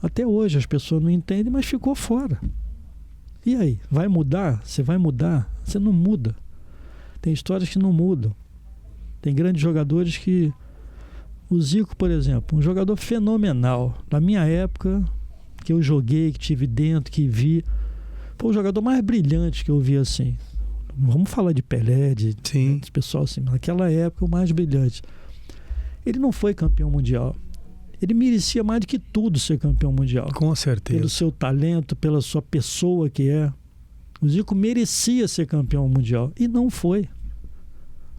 até hoje as pessoas não entendem, mas ficou fora. E aí, vai mudar? Você vai mudar? Você não muda. Tem histórias que não mudam. Tem grandes jogadores que... O Zico, por exemplo, um jogador fenomenal. Na minha época, que eu joguei, que tive dentro, que vi, foi o jogador mais brilhante que eu vi assim. Vamos falar de Pelé, de pessoal assim. Naquela época, o mais brilhante. Ele não foi campeão mundial. Ele merecia mais do que tudo ser campeão mundial. Com certeza. Pelo seu talento, pela sua pessoa que é. O Zico merecia ser campeão mundial. E não foi.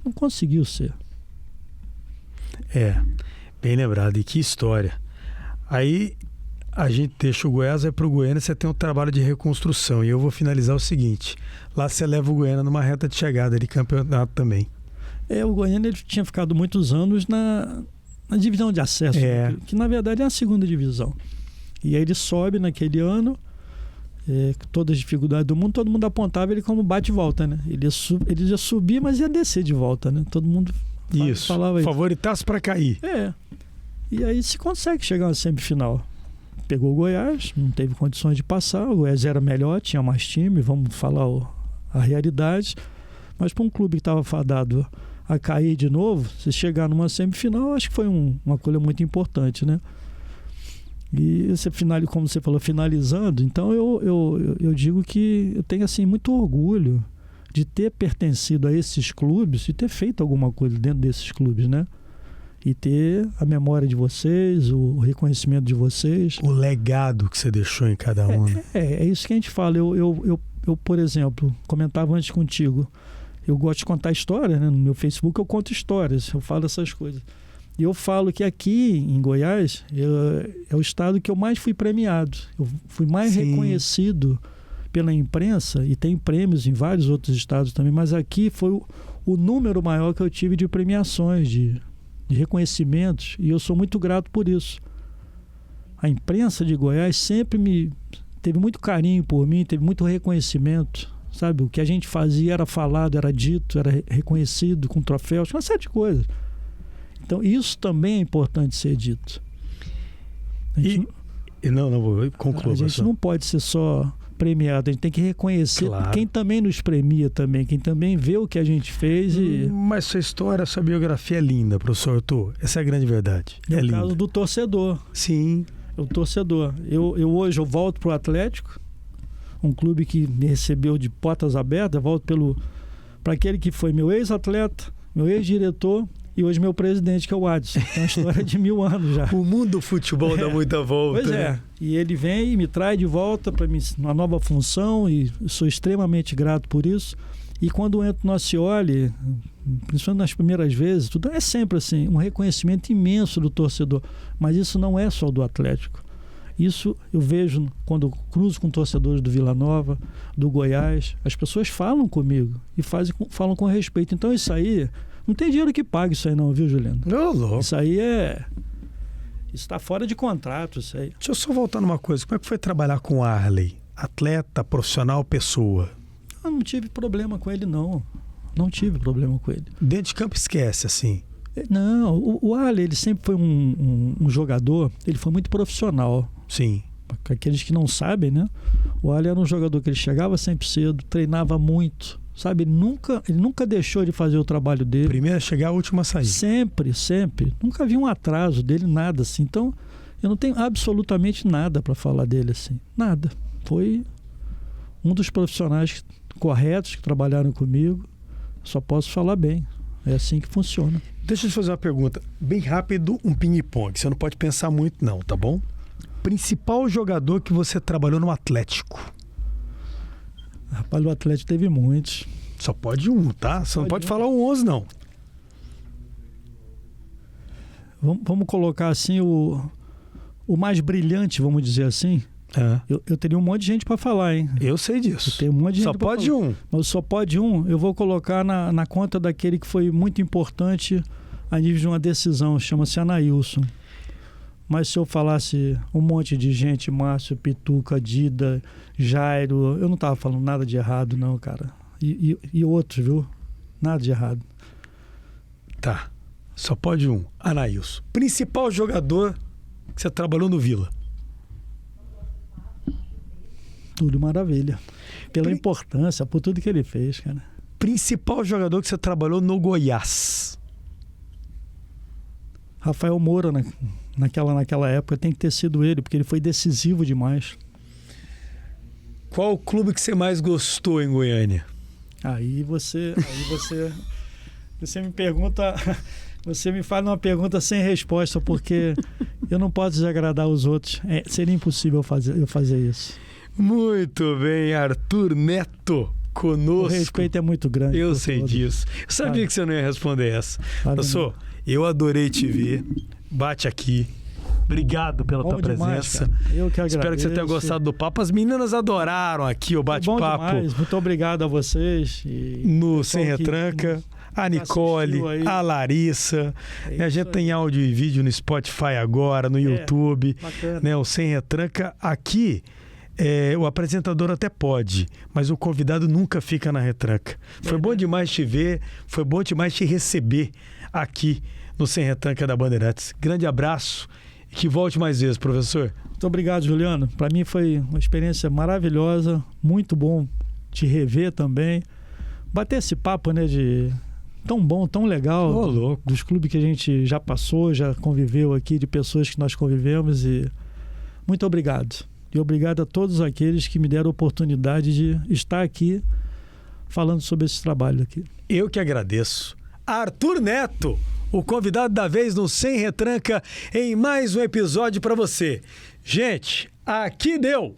Não conseguiu ser. Bem lembrado. E que história. Aí a gente deixa o Goiás, vai pro Goiânia, você tem um trabalho de reconstrução. E eu vou finalizar o seguinte: lá você leva o Goiânia numa reta de chegada de campeonato também. O Goiânia ele tinha ficado muitos anos na divisão de acesso, que na verdade é a segunda divisão. E aí ele sobe naquele ano, com todas as dificuldades do mundo, todo mundo apontava ele como bate e volta, né? Ele ia subir, mas ia descer de volta, né? Todo mundo falava isso. Favoritaço para cair. E aí se consegue chegar na semifinal. Pegou o Goiás, não teve condições de passar, o Goiás era melhor, tinha mais time, vamos falar a realidade, mas para um clube que estava fadado a cair de novo, se chegar numa semifinal, acho que foi uma coisa muito importante, né? E você como você falou, finalizando, então eu digo que eu tenho assim muito orgulho de ter pertencido a esses clubes e ter feito alguma coisa dentro desses clubes, né? E ter a memória de vocês, o reconhecimento de vocês. O legado que você deixou em cada um. É isso que a gente fala. Eu, por exemplo, comentava antes contigo, eu gosto de contar histórias, né? No meu Facebook eu conto histórias, eu falo essas coisas. E eu falo que aqui em Goiás é o estado que eu mais fui premiado. Eu fui mais reconhecido pela imprensa, e tem prêmios em vários outros estados também, mas aqui foi o número maior que eu tive de premiações, de reconhecimentos, e eu sou muito grato por isso. A imprensa de Goiás sempre teve muito carinho por mim, teve muito reconhecimento, sabe? O que a gente fazia era falado, era dito, era reconhecido com troféus, uma série de coisas. Então isso também é importante ser dito. Conclua. A gente não pode ser só premiado, a gente tem que reconhecer quem também nos premia também, quem também vê o que a gente fez. Mas sua história, sua biografia é linda, professor Arthur. Essa é a grande verdade. É o caso do torcedor. Sim. O torcedor. Hoje eu volto para o Atlético, um clube que me recebeu de portas abertas. Eu volto para aquele que foi meu ex-atleta, meu ex-diretor e hoje meu presidente, que é o Adson. Tem uma história de 1000 anos já. O mundo do futebol dá muita volta. Pois é. E ele vem e me traz de volta para uma nova função, e sou extremamente grato por isso. E quando eu entro no Acioli, principalmente nas primeiras vezes, tudo é sempre assim, um reconhecimento imenso do torcedor. Mas isso não é só do Atlético. Isso eu vejo quando cruzo com torcedores do Vila Nova, do Goiás. As pessoas falam comigo e falam com respeito. Então isso aí, não tem dinheiro que pague isso aí não, viu, Juliano? Louco. Isso aí está fora de contrato, isso aí. Deixa eu só voltar numa coisa. Como é que foi trabalhar com o Arley? Atleta, profissional, pessoa? Eu não tive problema com ele, não. Não tive problema com ele. Dentro de campo esquece, assim? Não, o Arley, ele sempre foi um jogador, ele foi muito profissional. Sim. Para aqueles que não sabem, né? O Arley era um jogador que ele chegava sempre cedo, treinava muito, sabe? Ele nunca deixou de fazer o trabalho dele. Primeiro a chegar, a última a sair. Sempre, sempre. Nunca vi um atraso dele, nada assim. Então, eu não tenho absolutamente nada para falar dele assim. Nada. Foi um dos profissionais corretos que trabalharam comigo. Só posso falar bem. É assim que funciona. Deixa eu te fazer uma pergunta. Bem rápido, um ping-pong. Você não pode pensar muito não, tá bom? Principal jogador que você trabalhou no Atlético? Rapaz, o Atlético teve muitos. Só pode um, tá? Você não pode falar um 11, não. Vamos colocar assim o mais brilhante, vamos dizer assim. Eu teria um monte de gente para falar, hein? Eu sei disso. Eu tenho um monte de gente. Só pode um. Mas só pode um. Eu vou colocar na conta daquele que foi muito importante a nível de uma decisão. Chama-se Anailson. Mas se eu falasse um monte de gente, Márcio, Pituca, Dida, Jairo, eu não estava falando nada de errado, não, cara. E outros, viu? Nada de errado. Tá. Só pode um. Anailson. Principal jogador que você trabalhou no Vila? Túlio Maravilha. Pela importância, por tudo que ele fez, cara. Principal jogador que você trabalhou no Goiás? Rafael Moura, naquela época, tem que ter sido ele, porque ele foi decisivo demais. Qual o clube que você mais gostou em Goiânia? Aí você me pergunta, você me faz uma pergunta sem resposta, porque eu não posso desagradar os outros. Seria impossível eu fazer isso. Muito bem, Arthur Neto conosco. O respeito é muito grande. Eu sei disso. Eu sabia que você não ia responder essa. Professor, eu adorei te ver. Bate aqui. Obrigado pela tua presença. Demais, eu que agradeço. Espero que você tenha gostado do papo. As meninas adoraram aqui o bate-papo. Bom demais. Muito obrigado a vocês. No Sem Retranca. A Nicole, a Larissa. A gente tem áudio e vídeo no Spotify agora, no YouTube. Né, o Sem Retranca aqui. O apresentador até pode, mas o convidado nunca fica na retranca. Foi bom demais te ver, foi bom demais te receber aqui no Sem Retranca da Bandeirantes. Grande abraço e que volte mais vezes, professor. Muito obrigado, Juliano. Para mim foi uma experiência maravilhosa, muito bom te rever também. Bater esse papo, né, de tão bom, tão legal, dos clubes que a gente já passou, já conviveu aqui, de pessoas que nós convivemos, e muito obrigado. E obrigado a todos aqueles que me deram a oportunidade de estar aqui falando sobre esse trabalho aqui. Eu que agradeço. Arthur Neto, o convidado da vez no Sem Retranca, em mais um episódio para você. Gente, aqui deu!